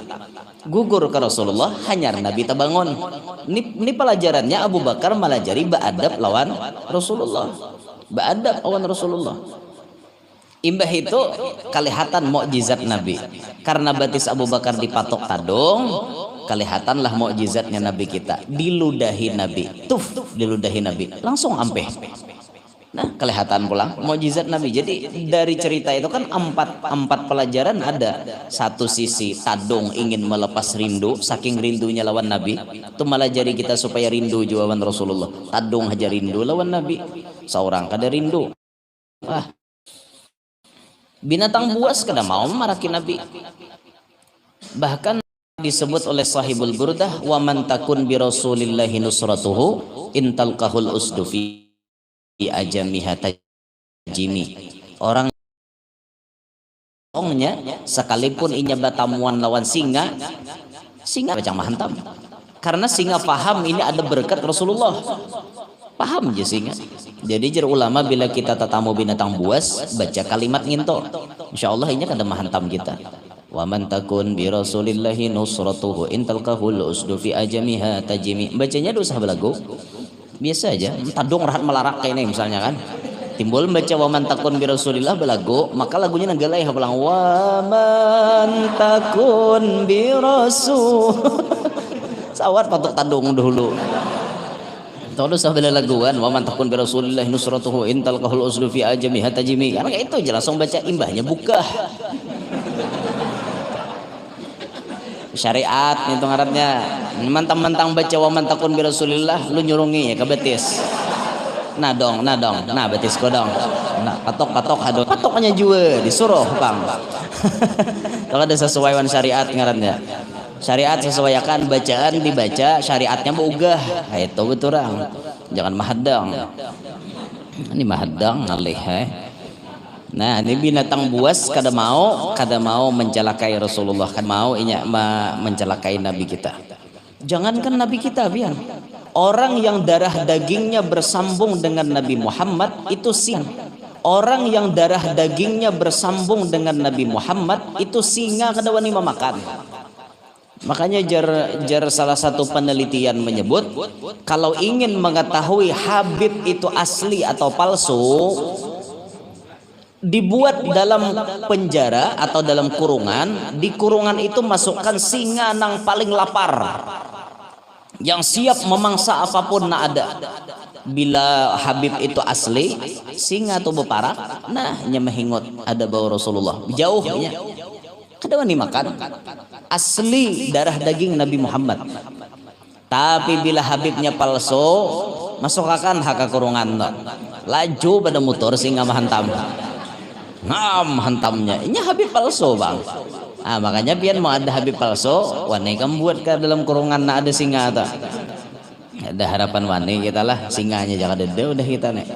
Gugur ke Rasulullah, hanyar Nabi terbangun. Ini pelajarannya Abu Bakar melajari ba'adab lawan Rasulullah. Ba'adab lawan Rasulullah. Imbah itu kelihatan mukjizat Nabi. Karena batis Abu Bakar dipatok tadung, kelihatanlah mukjizatnya Nabi kita. Diludahi Nabi. Tuf, diludahi Nabi. Langsung ampeh. Nah, kelihatan pulang mukjizat Nabi. Jadi dari cerita itu kan empat pelajaran ada. Satu sisi tadung ingin melepas rindu, saking rindunya lawan Nabi. Itu malah jadi kita supaya rindu juga lawan Rasulullah. Tadung aja rindu lawan Nabi. Seorang kada rindu. Binatang buas kada mau maraki Nabi. Bahkan disebut oleh Sahibul Burdah, wa man takun bi Rasulillahi nusratuhu intal kahul usdufi ajamiha tajimi. Orang sekalipun inya batamuan lawan singa macam mahantam. Karena singa paham ini ada berkat Rasulullah. Paham aja singa. Jadi jar ulama bila kita tatamu binatang buas, baca kalimat nginto, insyaallah ini kada mahantam kita. Wa man takun bi Rasulillahi nusratuhu intal kahul usdufi ajamiha tajimi. Bacanya dosa belagu. Biasa aja, tadung rahat melarak kayak ini misalnya kan. Timbul baca wa man takun bi Rasulillah belagu, maka lagunya nanggalai hafalang wa man takun bi Rasul. Sawat patok tadung dulu. Tahu sambil laguan wa man takun bi Rasulillah nusratuhu intal kahul usdufi ajami hatajimi. Karena kayak itu aja langsung baca imbahnya buka. Syariat itu ngarannya. Mentang-mentang baca wa man takun bi Rasulillah lu nyurungi ya ke betis. Nah betis ko dong. Nah patok hadon. Patoknya juga disuruh Bang. Kalau ada sesuaian syariat ngarannya. Syariat sesuaikan bacaan dibaca, syariatnya beugah. Itu betul orang. Jangan mahadang. Ini mahadang ngalih Nah, ini binatang buas kada mau mencelakai Rasulullah, kada mau mencelakai Nabi kita. Jangankan Nabi kita, biar Orang yang darah dagingnya bersambung dengan Nabi Muhammad itu singa. Orang yang darah dagingnya bersambung dengan Nabi Muhammad itu singa kada wani memakan. Makanya jar salah satu penelitian menyebut kalau ingin mengetahui Habib itu asli atau palsu, dibuat dalam penjara atau dalam kurungan, di kurungan itu masukkan singa nang paling lapar, yang siap memangsa apapun nak ada. Bila Habib itu asli, singa tuh beparak, nah nya mehingot ada bau Rasulullah jauhnya, kada wani makan. Asli darah daging Nabi Muhammad. Tapi bila Habibnya palsu, masukkan haka kurungan, laju pada motor singa menghantam. Hantamnya ini Habib palsu bang. Makanya pian mau ada Habib palsu, wani kamu buat ke dalam kurungan nak ada singa tak? Ada harapan wani kita lah, singanya jangan ada udah kita nih.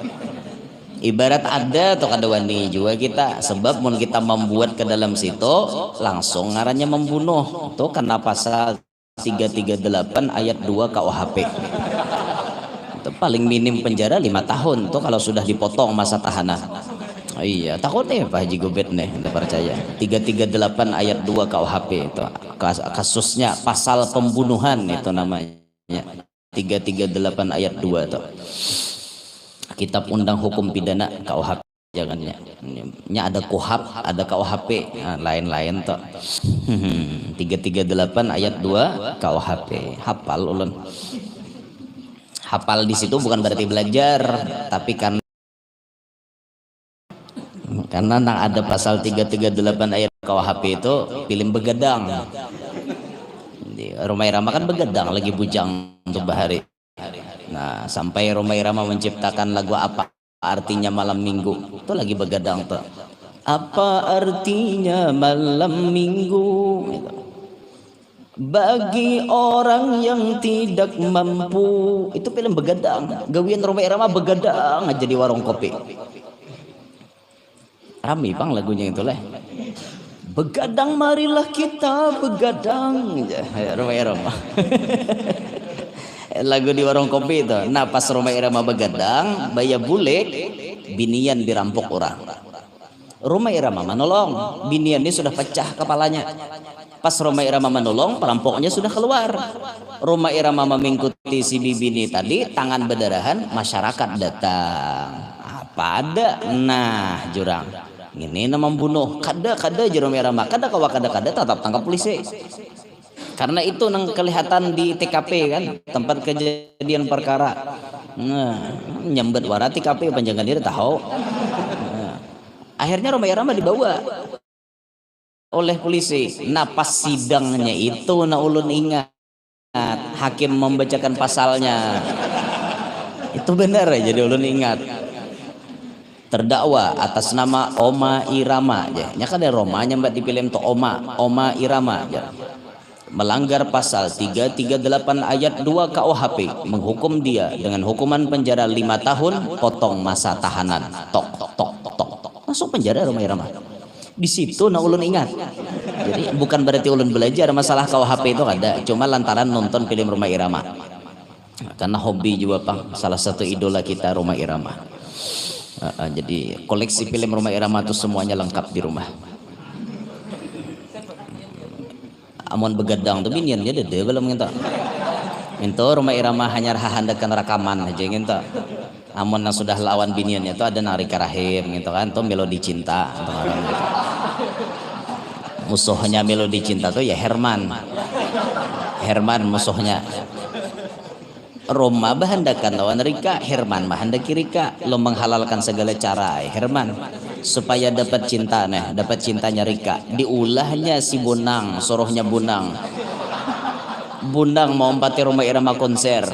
Ibarat ada atau kada wani juga kita, sebab mun kita membuat ke dalam situ langsung ngarannya membunuh. Tuh karena pasal 338 ayat 2 KUHP. Itu paling minim penjara 5 tahun tuh kalau sudah dipotong masa tahanan. Iya, takutnya Pak Haji Gobet nih, Anda percaya. 338 ayat 2 KUHP itu kasusnya pasal pembunuhan itu namanya. 338 ayat 2 tuh. Kitab Undang Hukum Pidana KUHP jangannya. Nya ada KUHP, ada KUHP, lain-lain tuh. 338 ayat 2 KUHP. Hafal ulun. Hafal di situ bukan berarti belajar, tapi karena nang ada pasal 338 ayat KUHP itu film begadang. Romai Rama kan begadang lagi bujang untuk bahari. Nah sampai Romai Rama menciptakan lagu apa artinya malam minggu itu lagi begadang tuh. Apa artinya malam minggu bagi orang yang tidak mampu, itu film begadang. Gawian Romai Rama begadang aja di warung kopi. Rame bang lagunya itu lah. Begadang marilah kita begadang ya Romai Rama. Lagu di warung kopi itu. Nah pas Romai Rama begadang, baya bule binian dirampok orang. Romai Rama menolong, binian ini sudah pecah kepalanya. Pas Romai Rama menolong, perampoknya sudah keluar. Romai Rama mengikuti si bini tadi, tangan berdarahan, masyarakat datang. Apa ada? Nah jurang ini nama membunuh kada Romai Rama kada tetap tangkap polisi. Karena itu nang kelihatan di TKP kan, tempat kejadian perkara. Nah, nyambet wara TKP panjangan diri tahu. Nah, akhirnya Romai Rama dibawa oleh polisi. Nah pas sidangnya itu na ulun ingat hakim membacakan pasalnya. Itu benar ya, jadi ulun ingat. Terdakwa atas nama Oma Irama ya. Nya kan ada Romanya mbak di film to Oma Irama ya. Melanggar pasal 338 ayat 2 KUHP, menghukum dia dengan hukuman penjara 5 tahun, potong masa tahanan. Tok. Masuk penjara Romai Rama. Di situ na ulun ingat. Jadi bukan berarti ulun belajar masalah KUHP itu ada, cuma lantaran nonton film Romai Rama. Karena hobi juga Bang, salah satu idola kita Romai Rama. Jadi koleksi film Romai Rama itu semuanya lengkap di rumah. Amun begadang tuh biniannya dede belum minta. Minta Romai Rama hanya handakan rekaman aja minta. Amun yang sudah lawan biniannya itu ada Narika Rahim gitu kan, tuh Melodi Cinta gitu. Musuhnya Melodi Cinta tuh ya Herman musuhnya. Roma bahandakan lawan Rika, Herman bahandaki Rika, lo menghalalkan segala cara Herman supaya dapat cinta dapat cintanya Rika. Diulahnya si Bunang, sorohnya Bunang mau empati Romai Rama konser.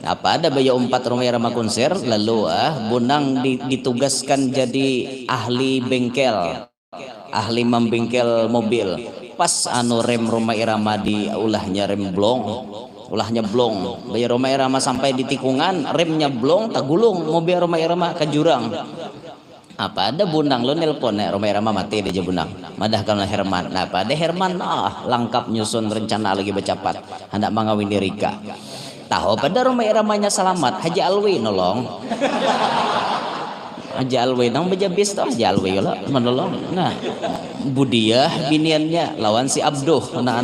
Apa ada baya umpat Romai Rama konser, lalu Bunang ditugaskan jadi ahli bengkel, ahli membengkel mobil. Pas rem Romai Rama diulahnya rem blong. Ulahnya blong, bayar Romai Rama sampai di tikungan, remnya blong, tak gulung mobil Romai Rama ke jurang. Apa ada Bunang lo nelpon Romai Rama mati dia Bunang. Madah kalau Herman. Nah apa ada Herman lengkap nyusun rencana lagi bercapat hendak mengawin Rika. tahu pada rumah iramanya selamat Haji Alwi nolong Haji Alwi nang bejabis tuh Haji Alwi lah menolong nah Budiah biniannya lawan si Abduh nah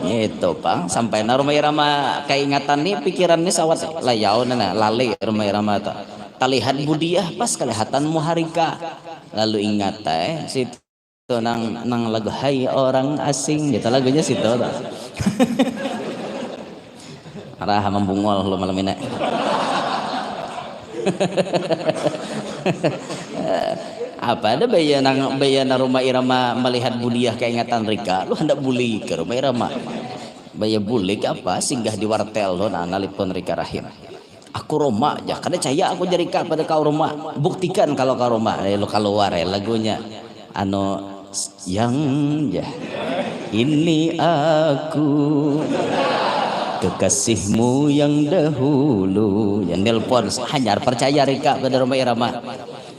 itu pang sampai na rumah irama keingatan nih pikiran nih sawat layau nana lali rumah irama talihat Budiah pas kelihatan muharika lalu ingat situ nang lagu hai orang asing gitu lagunya situ arah membungol lo malam ini apa ada bayana rumah irama melihat Budiah keingatan Rika lu hendak buli ke rumah irama baya bulik apa singgah di wartel lo analipun Rika Rahim aku Roma aja karena caya aku jarika pada kau Roma buktikan kalau kau Roma lo keluar lagunya yang ya ini aku kekasihmu yang dahulu yang nelpon hanyar percaya Rika pada rumah irama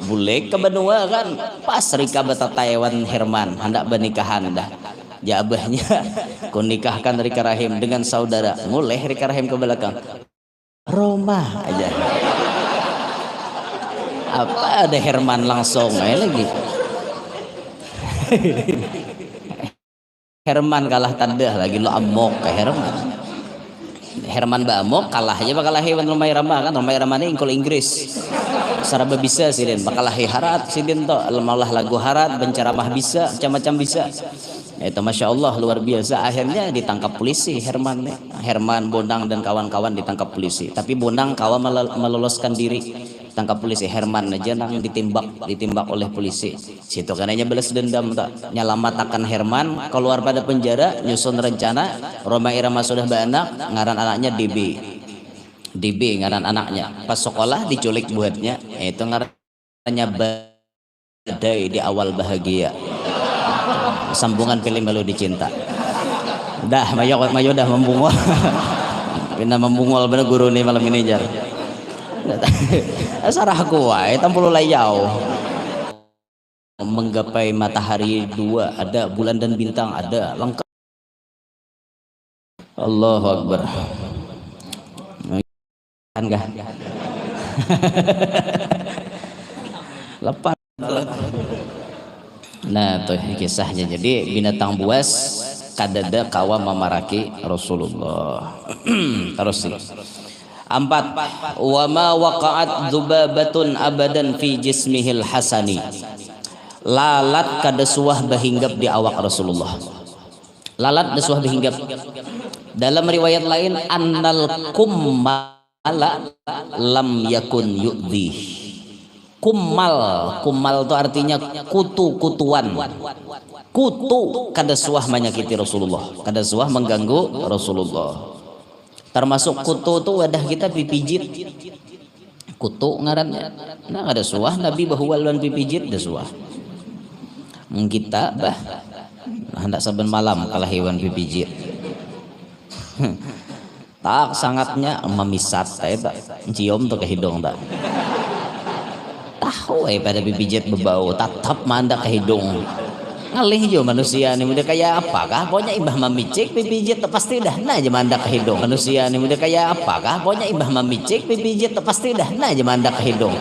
boleh ke benua kan pas Rika beta Taiwan Herman hendak bernikahan dah jabahnya ku nikahkan Rika Rahim dengan saudara nguleh Rika Rahim ke belakang Roma aja apa ada Herman langsung lagi Herman kalah tanda lagi lo amok ke Herman amok kalah aja bakal hewan rumah irama kan rumah irama ini ingkul Inggris saraba bisa sidin bakal harat sidin to malah lagu harat benceramah bisa macam-macam bisa itu Masya Allah luar biasa akhirnya ditangkap polisi Herman Bonang dan kawan-kawan ditangkap polisi tapi Bonang kawan meloloskan diri tangkap polisi Herman aja nang ditimbak oleh polisi situ karenanya balas dendam tak nyalamatakan Herman keluar pada penjara nyusun rencana Roma Irama sudah beranak ngaran anaknya DB ngaran anaknya pas sekolah diculik buatnya itu ngarannya badai di awal bahagia sambungan film Melodi Cinta dah mayo dah membungol pina membungol bener guru nih malam ini jar sarah kuai tampul layau menggapai matahari dua ada bulan dan bintang ada lengkap Allahu Akbar kan gak lepas nah tuh kisahnya jadi binatang buas kadada kawa mamaraki Rasulullah terus sih 4 wa ma waqa'at dzubabatun abadan fi jismihil hasani lalat kada suah bahinggap di awak Rasulullah lalat dasuah bahinggap dalam riwayat lain annal kummala lam yakun yu'dhi kumal itu artinya kutu-kutuan kutu kada suah menyakiti Rasulullah kada suah mengganggu Rasulullah termasuk kutu itu wadah kita pipijit kutu ngarannya nah kada suah Nabi bahuwalan pipijit ada suah kita bah hendak saben malam kalah hewan pipijit tak sangatnya memisat tak cium tuh ke hidung tak tahu pada pipijit berbau tatap mandak ke hidung ngalih jo manusia nih mudah kayak apakah pokoknya ibah mamicik pipijit pasti dah nah aja mandak ke hidung manusia nih mudah kayak apakah pokoknya ibah mamicik pipijit pasti dah nah aja mandak ke hidung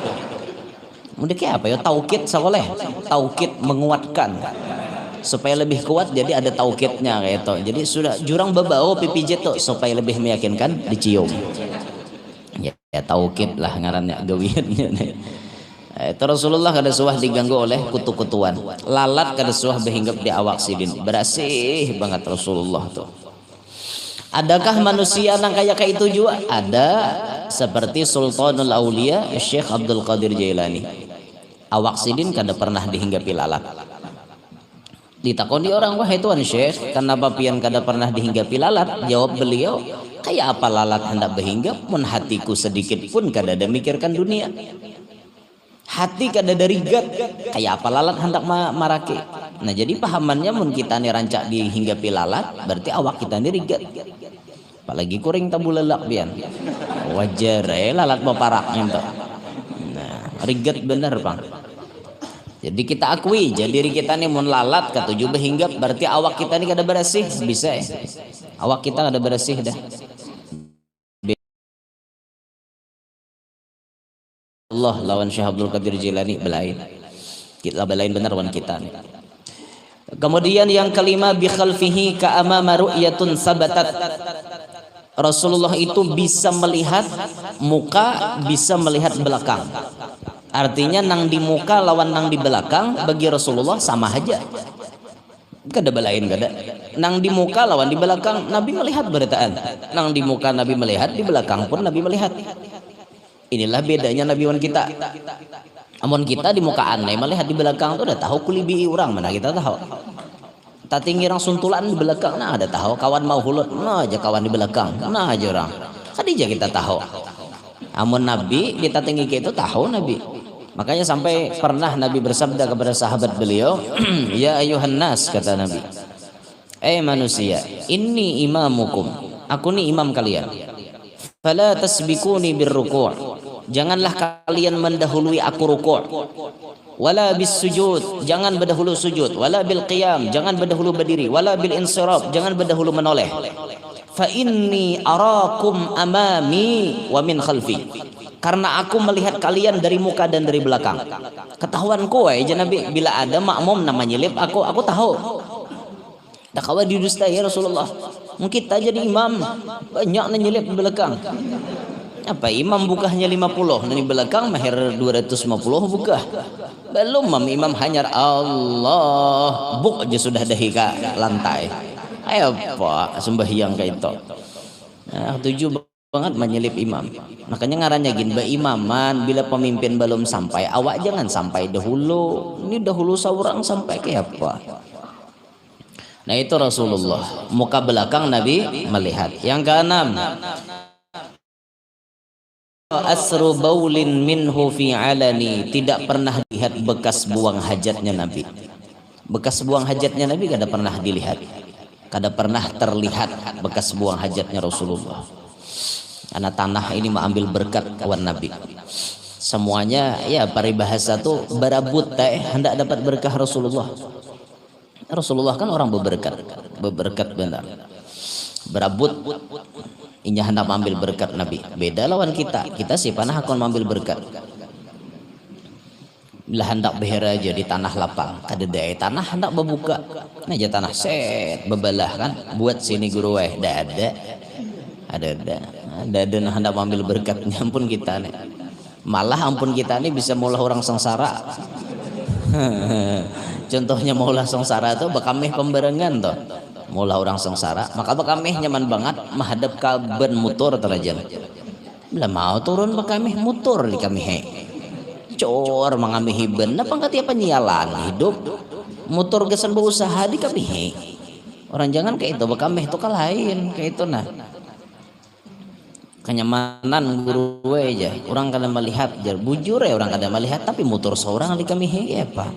mudah kayak apa ya taukid sekoleh taukid menguatkan supaya lebih kuat jadi ada taukidnya kayak itu jadi sudah jurang berbau pipijit tuh supaya lebih meyakinkan dicium ya taukid lah ngarannya gawiannya nih itu Rasulullah kada suah diganggu oleh kutu-kutuan lalat kada suah berhinggap di awak sidin bersih banget Rasulullah tuh adakah manusia yang kayak itu juga ada seperti Sultanul Aulia Syekh Abdul Qadir Jailani awak sidin kada pernah dihinggapi lalat ditakoni orang wah tuan Syekh kenapa pian kada pernah dihinggapi lalat jawab beliau kayak apa lalat hendak berhinggap mun hatiku sedikit pun kada ada mikirkan dunia hati kada dari gat kayak apa lalat hendak marake nah jadi pahamannya mun kita nih rancak dihinggapi lalat berarti awak kita nih rigat apalagi kuring tabu lelak pian wajar lalat mau parak ento nah rigat bener bang Jadi kita akui jadi diri kita nih mun lalat ketujuh hinggap berarti awak kita nih kada bersih bisa ya. Awak kita kada bersih dah. Allah lawan Syekh Abdul Qadir Jilani belain. Kita belain benar wan kita nih. Kemudian yang kelima bi khalfihi ka amama ru'yatun sabatat. Rasulullah itu bisa melihat muka, bisa melihat belakang. Artinya nang di muka lawan nang di belakang bagi Rasulullah sama aja. Kada belain kada. Nang di muka lawan di belakang Nabi melihat beritaan. Nang di muka Nabi melihat, di belakang pun Nabi melihat. Inilah bedanya Nabi wan kita. Amun kita di muka aneh melihat di belakang tuh udah tahu kulibi orang mana kita tahu. Tatinggi orang suntulan di belakang nah ada tahu kawan mau hulut nah aja kawan di belakang nah aja orang. Kadija kita tahu. Amun Nabi kita tinggi itu tahu Nabi. Makanya sampai pernah Nabi bersabda kepada sahabat beliau, ya ayuhan nas kata Nabi. Manusia, ini imamukum. Aku nih imam kalian. Fala tasbikuni birruku'. Janganlah kalian mendahului aku ruku'. Wala bis sujud, jangan berdahulu sujud. Wala bil qiyam, jangan berdahulu berdiri. Wala bil insiraf, jangan berdahulu menoleh. Fa inni arakum amami wa min khalfi. Karena aku melihat kalian dari muka dan dari belakang. Ketahuan kowe aja Nabi bila ada makmum nama nyelip aku tahu. Dah kawan didustai ya Rasulullah. Mungkin kita jadi imam banyak nyelip di belakang. Apa imam bukahnya 50 di belakang mahir 250 buka. Belum imam hanyar Allah buk aja sudah dahi ke lantai. Ayo Pak sembahyang kayak itu. Nah, tujuh banget menyelip imam. Makanya ngarannya gin imaman bila pemimpin belum sampai awak jangan sampai dahulu. Ini dahulu seorang sampai kayak apa? Nah itu Rasulullah. Muka belakang Nabi melihat. Yang keenam, asru baulin minhu fi alani. Tidak pernah lihat bekas buang hajatnya Nabi. Bekas buang hajatnya Nabi kada pernah dilihat. Kada pernah terlihat bekas buang hajatnya Rasulullah. Karena tanah ini mengambil berkat kawan Nabi. Semuanya ya paribahasa tuh berabut hendak dapat berkah Rasulullah. Rasulullah kan orang berberkat benar. Berabut inya hendak mengambil berkat Nabi. Beda lawan kita. Kita sih panah akan mengambil berkat. Bila hendak behera aja di tanah lapang, kada daya tanah hendak berbuka. Nah aja tanah set bebelah kan. Buat sini guru dah ada nah hendak mengambil berkatnya ampun kita nih. Malah ampun kita nih bisa maulah orang sengsara. Contohnya maulah sengsara tuh bakameh pembarengan tuh. Maulah orang sengsara, maka bakameh nyaman banget menghadap ke ban motor terajan. Bila mau turun bakameh motor di kami cor mangamihi ben apa enggak tiap penyialan hidup motor gesan berusaha di kami orang jangan kayak itu bakameh itu kan lain kayak itu nah kenyamanan guru aja orang kadang melihat jar bujur ya orang kadang melihat tapi motor seorang di kami ya apa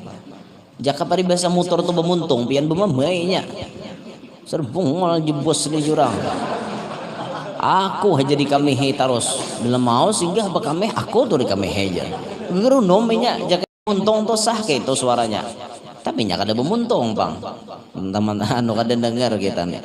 jaka paribasa motor tuh bemuntung pian bemamainya serbung mal jebos di jurang aku aja di kami terus bila mau singgah bakameh aku tuh di kami aja guru nomenya jaka untung tuh sah kayak itu suaranya tapi nya kada bemuntung bang teman anu kada dengar kita nih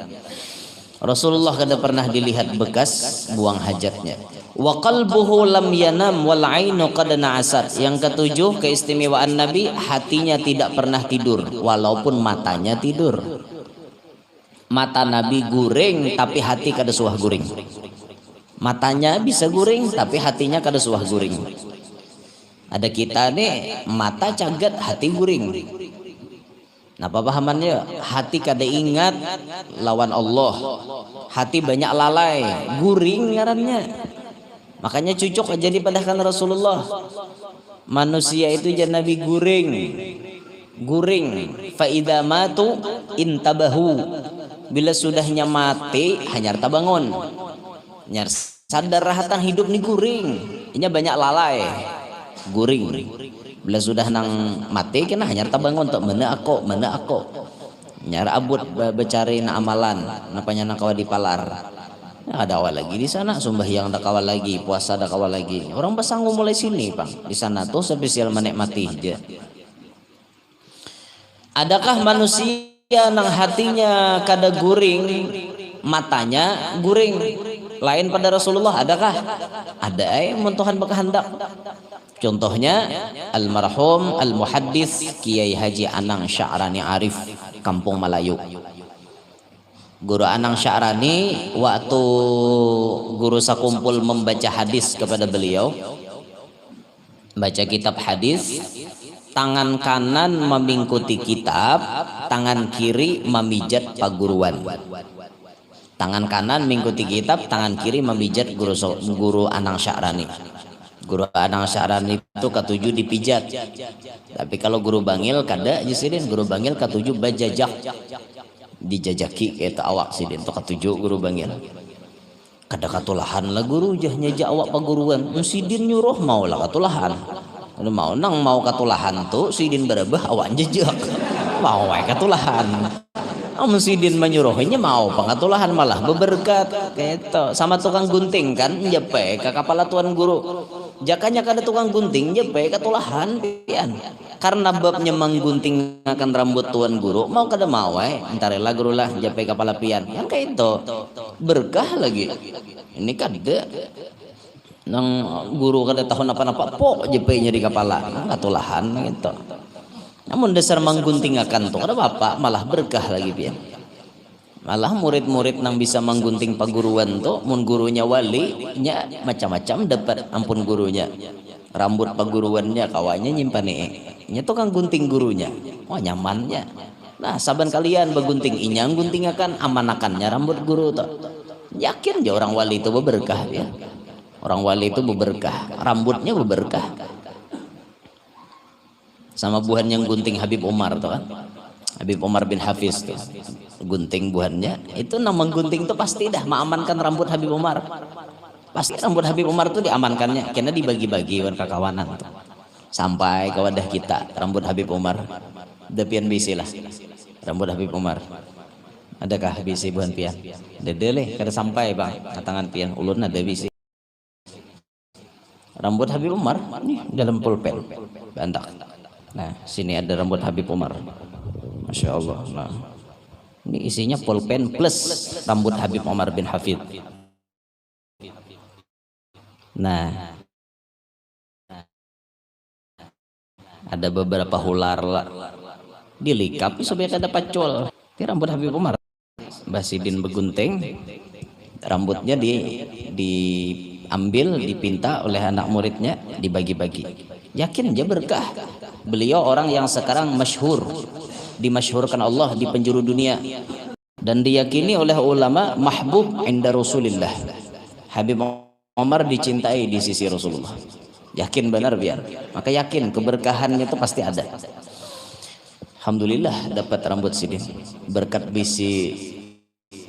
Rasulullah kada pernah dilihat bekas buang hajatnya wa qalbuhu lam yanam wal ainu qad na'asat. Yang ketujuh keistimewaan Nabi hatinya tidak pernah tidur walaupun matanya tidur. Mata Nabi guring tapi hati kada suah guring. Matanya bisa guring tapi hatinya kada suah guring. Ada kita nih mata cagat hati guring. Nah pahamannya hati kada ingat lawan Allah. Hati banyak lalai, guring ngarannya. Makanya cucuk aja dipadahkan Rasulullah. Manusia itu jangan Nabi guring. Guring. Fa idza matu intabahu. Bila sudahnya mati hanya tabangun. Nyar sadar rahatan hidup nih guring. Inya banyak lalai. Guring. Bila sudah nang mati kena hanya tabangun untuk mana aku nyar abut becari na amalan napanya nak kawa dipalar nah, ada awal lagi di sana sembahyang ada kawal lagi puasa ada kawal lagi orang pasanggu mulai sini bang di sana tuh spesial menikmati aja Adakah manusia nang hatinya kada guring, matanya guring? Lain pada Rasulullah adakah? Ada mun Tuhan berkehendak. Contohnya almarhum al-muhaddis Kiai Haji Anang Sya'rani Arif, Kampung Melayu. Guru Anang Sya'rani waktu guru sakumpul membaca hadis kepada beliau, baca kitab hadis, tangan kanan memingkuti kitab, tangan kiri memijat paguruan. Tangan kanan mengikuti kitab, tangan kiri memijat guru Anang Sya'rani. Guru Anang Sya'rani itu ketujuh dipijat. Tapi kalau guru Bangil kada jisidin, guru Bangil ketujuh bajajak. Dijajaki kayak awak sidin to ketujuh guru Bangil. Kada katulahan lah guru jahnya ja awak paguruan. Sidin nyuruh mau lah katulahan. Mau nang mau katulahan tuh sidin berebah awak jejak. Mau wae katulahan. Sidin menyuruhnya mau pengatulahan malah beberkat gitu. Sama tukang gunting kan nyepe ke kepala tuan guru. Jakanya kada tukang gunting nyepe katulahan pian. Karena babnya menggunting akan rambut tuan guru mau kada mau entarela guru lah nyepe kepala pian. Kan kayak itu berkah lagi. Ini kada nang guru kada tahu apa-apa pok nyepe nya di kepala katulahan gitu. Namun dasar menggunting akan tuh ada bapak malah berkah lagi pian. Malah murid-murid nang bisa menggunting paguruan tuh mun gurunya wali nya macam-macam dapat ampun gurunya. Rambut paguruannya kawannya nyimpan nya tukang gunting gurunya. Oh nyamannya. Nah saban kalian begunting inyang gunting akan amanakannya rambut guru tuh. Yakin aja orang wali itu berkah ya. Orang wali itu berkah, rambutnya berkah. Sama buhan yang gunting Habib Umar tuh kan, Habib Umar bin Hafiz tuh gunting buhannya itu nama gunting tuh pasti dah mengamankan rambut Habib Umar, pasti rambut Habib Umar tuh diamankannya karena dibagi-bagi warga kawanan tuh. Sampai ke wadah kita rambut Habib Umar depian bisi lah rambut Habib Umar adakah bisi buhan pian dedele kada sampai bang tangan pian ulun ada bisi rambut Habib Umar nih dalam pulpen bantak. Nah, sini ada rambut Habib Umar. Masya Allah. Nah, ini isinya pulpen plus rambut Habib Umar bin Hafid. Nah, ada beberapa hular lah. Dilikapi supaya kada pacul. Ini rambut Habib Umar. Mbah Sidin begunting, rambutnya diambil, dipinta oleh anak muridnya, dibagi-bagi. Yakin dia berkah. Beliau orang yang sekarang masyhur, dimasyhurkan Allah di penjuru dunia dan diyakini oleh ulama mahbub inda Rasulillah. Habib Umar dicintai di sisi Rasulullah. Yakin benar biar. Maka yakin keberkahannya itu pasti ada. Alhamdulillah dapat rambut sidin berkat bisi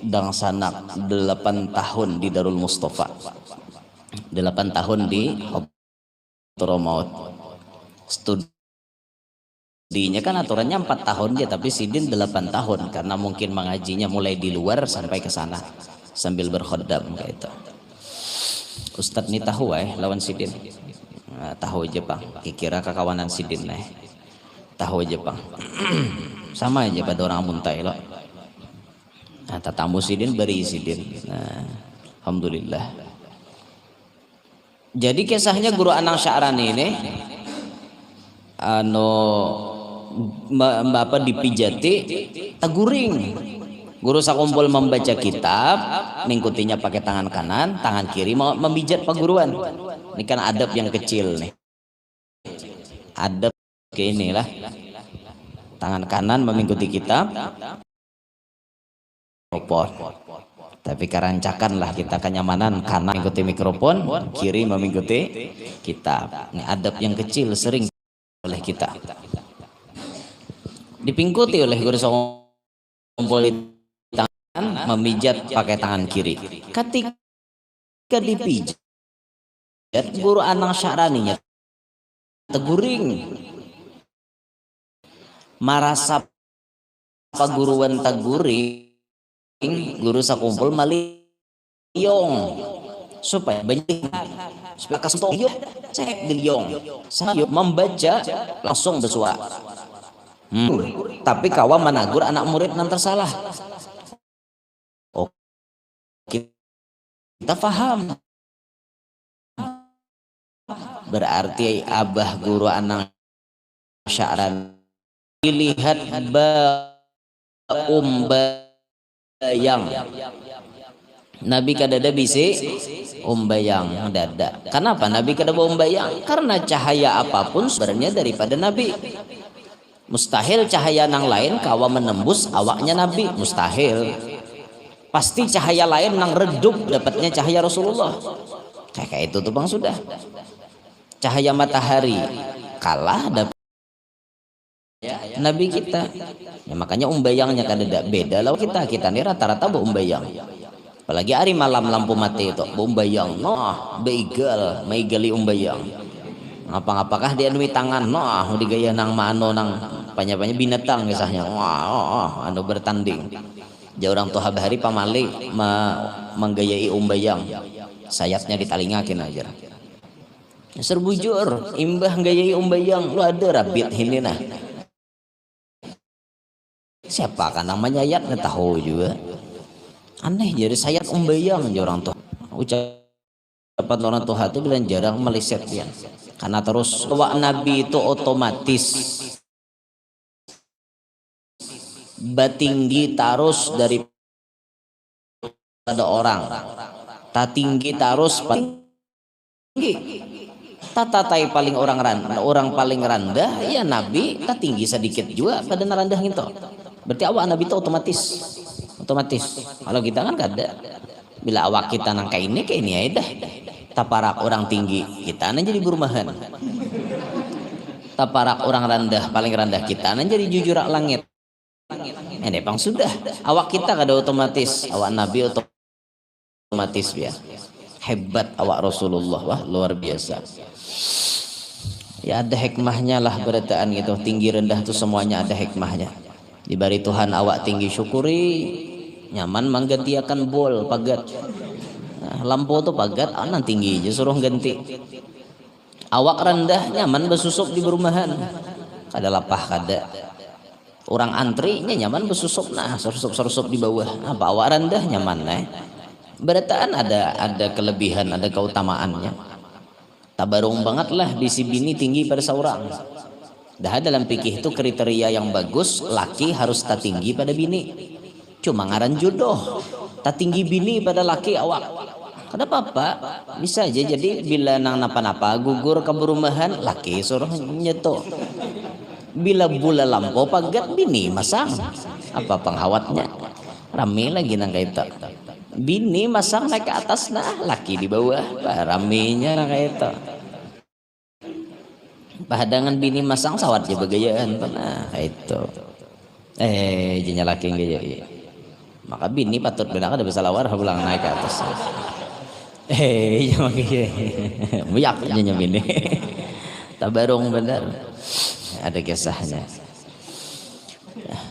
dang sanak 8 tahun di Darul Mustafa. 8 tahun di Hadramaut. Studinya kan aturannya 4 tahun dia, tapi sidin 8 tahun karena mungkin mengajinya mulai di luar sampai ke sana sambil berkhodam kayak itu. Ustadz nih tahu lawan sidin. Nah, tahu aja bang, kira kekawanan sidin tahu aja bang. Sama aja pada orang muntai loh. Nah, tatamu sidin beri sidin. Nah, alhamdulillah. Jadi kisahnya guru Anang Sya'rani ini bapak dipijati taguring. Guru sakumpul membaca kitab, mengikutinya pakai tangan kanan, tangan kiri mau memijat paguruan. Ini kan adab yang kecil nih. Adab kayak inilah. Tangan kanan mengikuti kitab. Mikrofon. Tapi karancakan lah kita kenyamanan, kanan mengikuti mikrofon, kiri mengikuti kitab. Ini adab yang kecil sering oleh kita. Dipingkuti oleh guru sakumpul tangan memijat pakai tangan kiri. Ketika dipijat guru Anang Sya'raninya teguring marasa paguruan teguring guru sakumpul maliyong supaya banyak supaya kasih yuk saya diliyong saya membaca langsung bersuara. Tapi kawa menagur anak murid nan tersalah. Oh, kita paham. Berarti abah guru anak sya'ran dilihat bayang Nabi kadada bisi bayang dada. Kenapa Nabi kadada bayang? Karena cahaya apapun sebenarnya daripada Nabi. Mustahil cahaya nang lain kawa menembus awaknya Nabi, mustahil. Pasti cahaya lain nang redup dapatnya cahaya Rasulullah. Kayak itu tuh bang sudah. Cahaya matahari kalah dapat Nabi kita. Ya, makanya umbayangnya kadada beda lah kita nih rata-rata umbayang. Apalagi hari malam lampu mati itu umbayang. Noh, beigal, maigali umbayang. Ngapa-ngapakah dia nui tangan? Noh, digaya nang mano nang banyak-banyak binatang kisahnya. Wah, anu bertanding. Jauh orang tuh hari pamali menggayai umbayang. Sayapnya ditalingakin aja. Serbujur imbah gayai umbayang lu ada rabit ini nah. Siapa kan namanya ayat nggak tahu juga. Aneh jadi sayat umbayang aja orang tuh. Ucapan orang tua itu bilang jarang meleset ya. Karena terus wak Nabi itu otomatis batinggi tarus dari pada orang. Ta tinggi tarus tinggi. Tatai paling orang paling rendah ya Nabi tak tinggi sedikit juga pada rendah gitu. Berarti awak Nabi itu otomatis. Kalau kita kan kada. Bila awak kita nang kayak ini aja dah. Taparak orang tinggi kita nang jadi berumahan. Taparak orang rendah paling rendah kita nang jadi jujurak langit. Ini bang sudah. Awak kita kada otomatis. Awak Nabi otomatis ya. Hebat awak Rasulullah, wah luar biasa. Ya ada hikmahnya lah berataan gitu. Tinggi rendah tuh semuanya ada hikmahnya. Diberi Tuhan awak tinggi syukuri, nyaman menggantiakan bol pagat. Nah, lampu tuh pagat anak tinggi aja suruh ganti. Awak rendah nyaman bersusuk di perumahan. Kada lapah kada. Orang antri nyaman bersusuk nah surup di bawah. Apa awak rendah nyaman nah. Berataan ada kelebihan, ada keutamaannya. Tabarung banget lah bisi bini tinggi pada seorang. Dah dalam fikih itu kriteria yang bagus, laki harus tak tinggi pada bini. Cuma ngaran jodoh, tak tinggi bini pada laki awak. Kenapa Pak? Bisa aja jadi bila nang napa-napa gugur ke perumahan, laki suruh nyeto. Bila bula lampu pagat bini masang. Apa penghawatnya? Rame lagi nang kaita. Bini masang naik ke atas nah laki di bawah ramenya nah kayak itu padangan bini masang sawat aja begayaan nah kayak itu jadinya laki gaya maka bini patut benar ada bisa lawar pulang naik ke atas jangan gaya muyak jadinya bini tabarung benar ada kisahnya.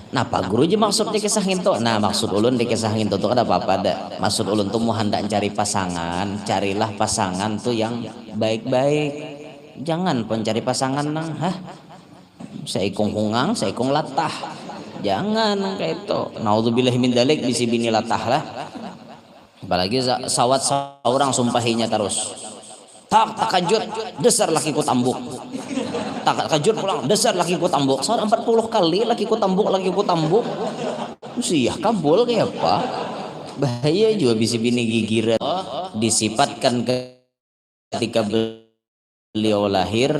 Nah Pak Guru aja maksudnya kisah itu. Nah maksud ulun di kisah itu tuh ada apa-apa ada. Maksud ulun tuh mau hendak cari pasangan, carilah pasangan tuh yang baik-baik. Jangan pun cari pasangan nang seikung hungang, seikung latah. Jangan kayak itu. Naudzubillah min dzalik bisi bini latah lah. Apalagi sawat seorang sumpahinya terus. Tak kajut, dasar laki ku tambuk. Tak kajut pulang, dasar laki ku tambuk. Soal 40 kali laki ku tambuk. Usia kabul kayak apa? Bahaya juga bisi bini gigiran. Disifatkan ketika beliau lahir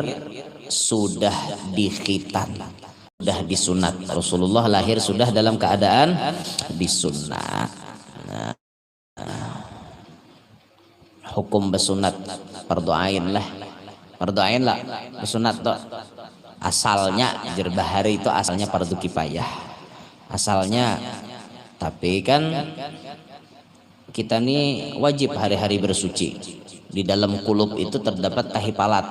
sudah dikhitan, sudah disunat. Rasulullah lahir sudah dalam keadaan disunat. Nah, hukum bersunat perdoain lah bersunat tuh asalnya jerbahari itu asalnya fardu kifayah asalnya, tapi kan kita nih wajib hari-hari bersuci. Di dalam kulub itu terdapat tahi palat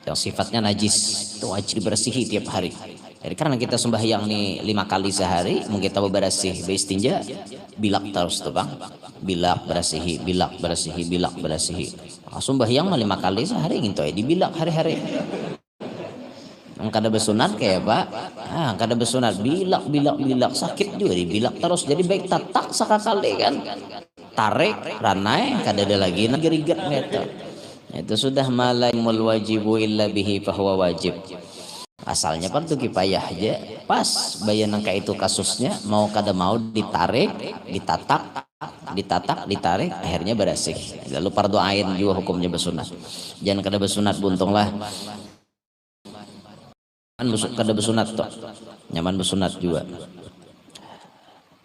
yang sifatnya najis, itu wajib dibersihi tiap hari. Jadi karena kita sembahyang nih 5 kali sehari, mungkin kita bersih beristinja, bilak terus tuh bang, bilak bersihi. Sembahyang mah 5 kali sehari gitu ya, dibilak hari-hari. kada bersunat kayak Pak. Kada bersunat bilak sakit juga dibilak terus jadi baik tatak sakakali kan. Tarik ranai kada ada lagi gerigat meter. Itu sudah malaimul wajibu illa bihi fahuwa wajib. Asalnya kan tuh kipayah aja pas bayan angka itu kasusnya mau kada mau ditarik ditarik akhirnya berasih lalu fardu ain juga hukumnya bersunat. Jangan kada bersunat buntunglah kada bersunat toh nyaman bersunat juga.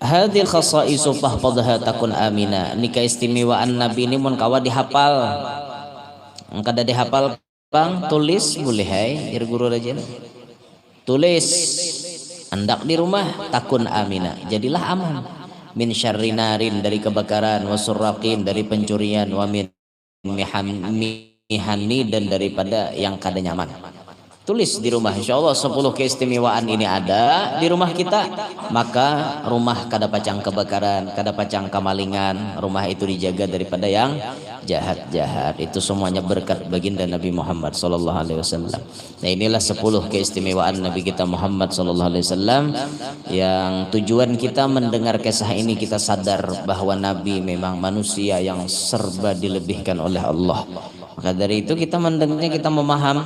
Hadil khasaisu fahfadha takun amina. Ini keistimewaan Nabi ini mun kawa dihafal. Kada dihafal Bang, tulis boleh hai, guru rajin. Tulis hendak di rumah takun amina, jadilah aman. Min syarri narin dari kebakaran, wasurraqin dari pencurian, wa min mihani dan daripada yang kada nyaman. Tulis di rumah, insyaallah 10 keistimewaan ini ada di rumah kita, maka rumah kada pacang kebakaran, kada pacang kamalingan, rumah itu dijaga daripada yang jahat-jahat. Itu semuanya berkat baginda Nabi Muhammad sallallahu alaihi wasallam. Nah, inilah 10 keistimewaan Nabi kita Muhammad sallallahu alaihi wasallam yang tujuan kita mendengar kisah ini kita sadar bahwa Nabi memang manusia yang serba dilebihkan oleh Allah. Maka dari itu kita mendengarnya, kita memaham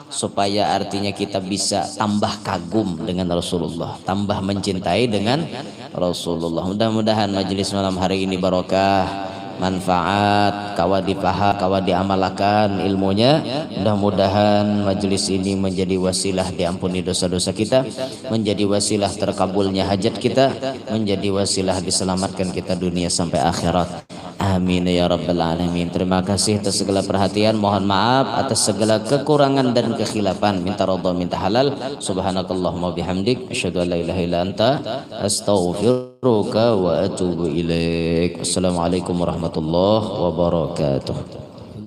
supaya artinya kita bisa tambah kagum dengan Rasulullah, tambah mencintai dengan Rasulullah. Mudah-mudahan majelis malam hari ini barokah, manfaat, kawa dipaham, kawa diamalkan ilmunya. Mudah-mudahan majelis ini menjadi wasilah diampuni dosa-dosa kita, menjadi wasilah terkabulnya hajat kita, menjadi wasilah diselamatkan kita dunia sampai akhirat. Amin ya rabbal alamin. Terima kasih atas segala perhatian, mohon maaf atas segala kekurangan dan kekhilafan. Minta ridha, minta halal. Subhanakallahumma bihamdik, asyhadu an la ilaha illa anta, astaghfiruka wa atubu ilaik. Assalamualaikum warahmatullahi wabarakatuh.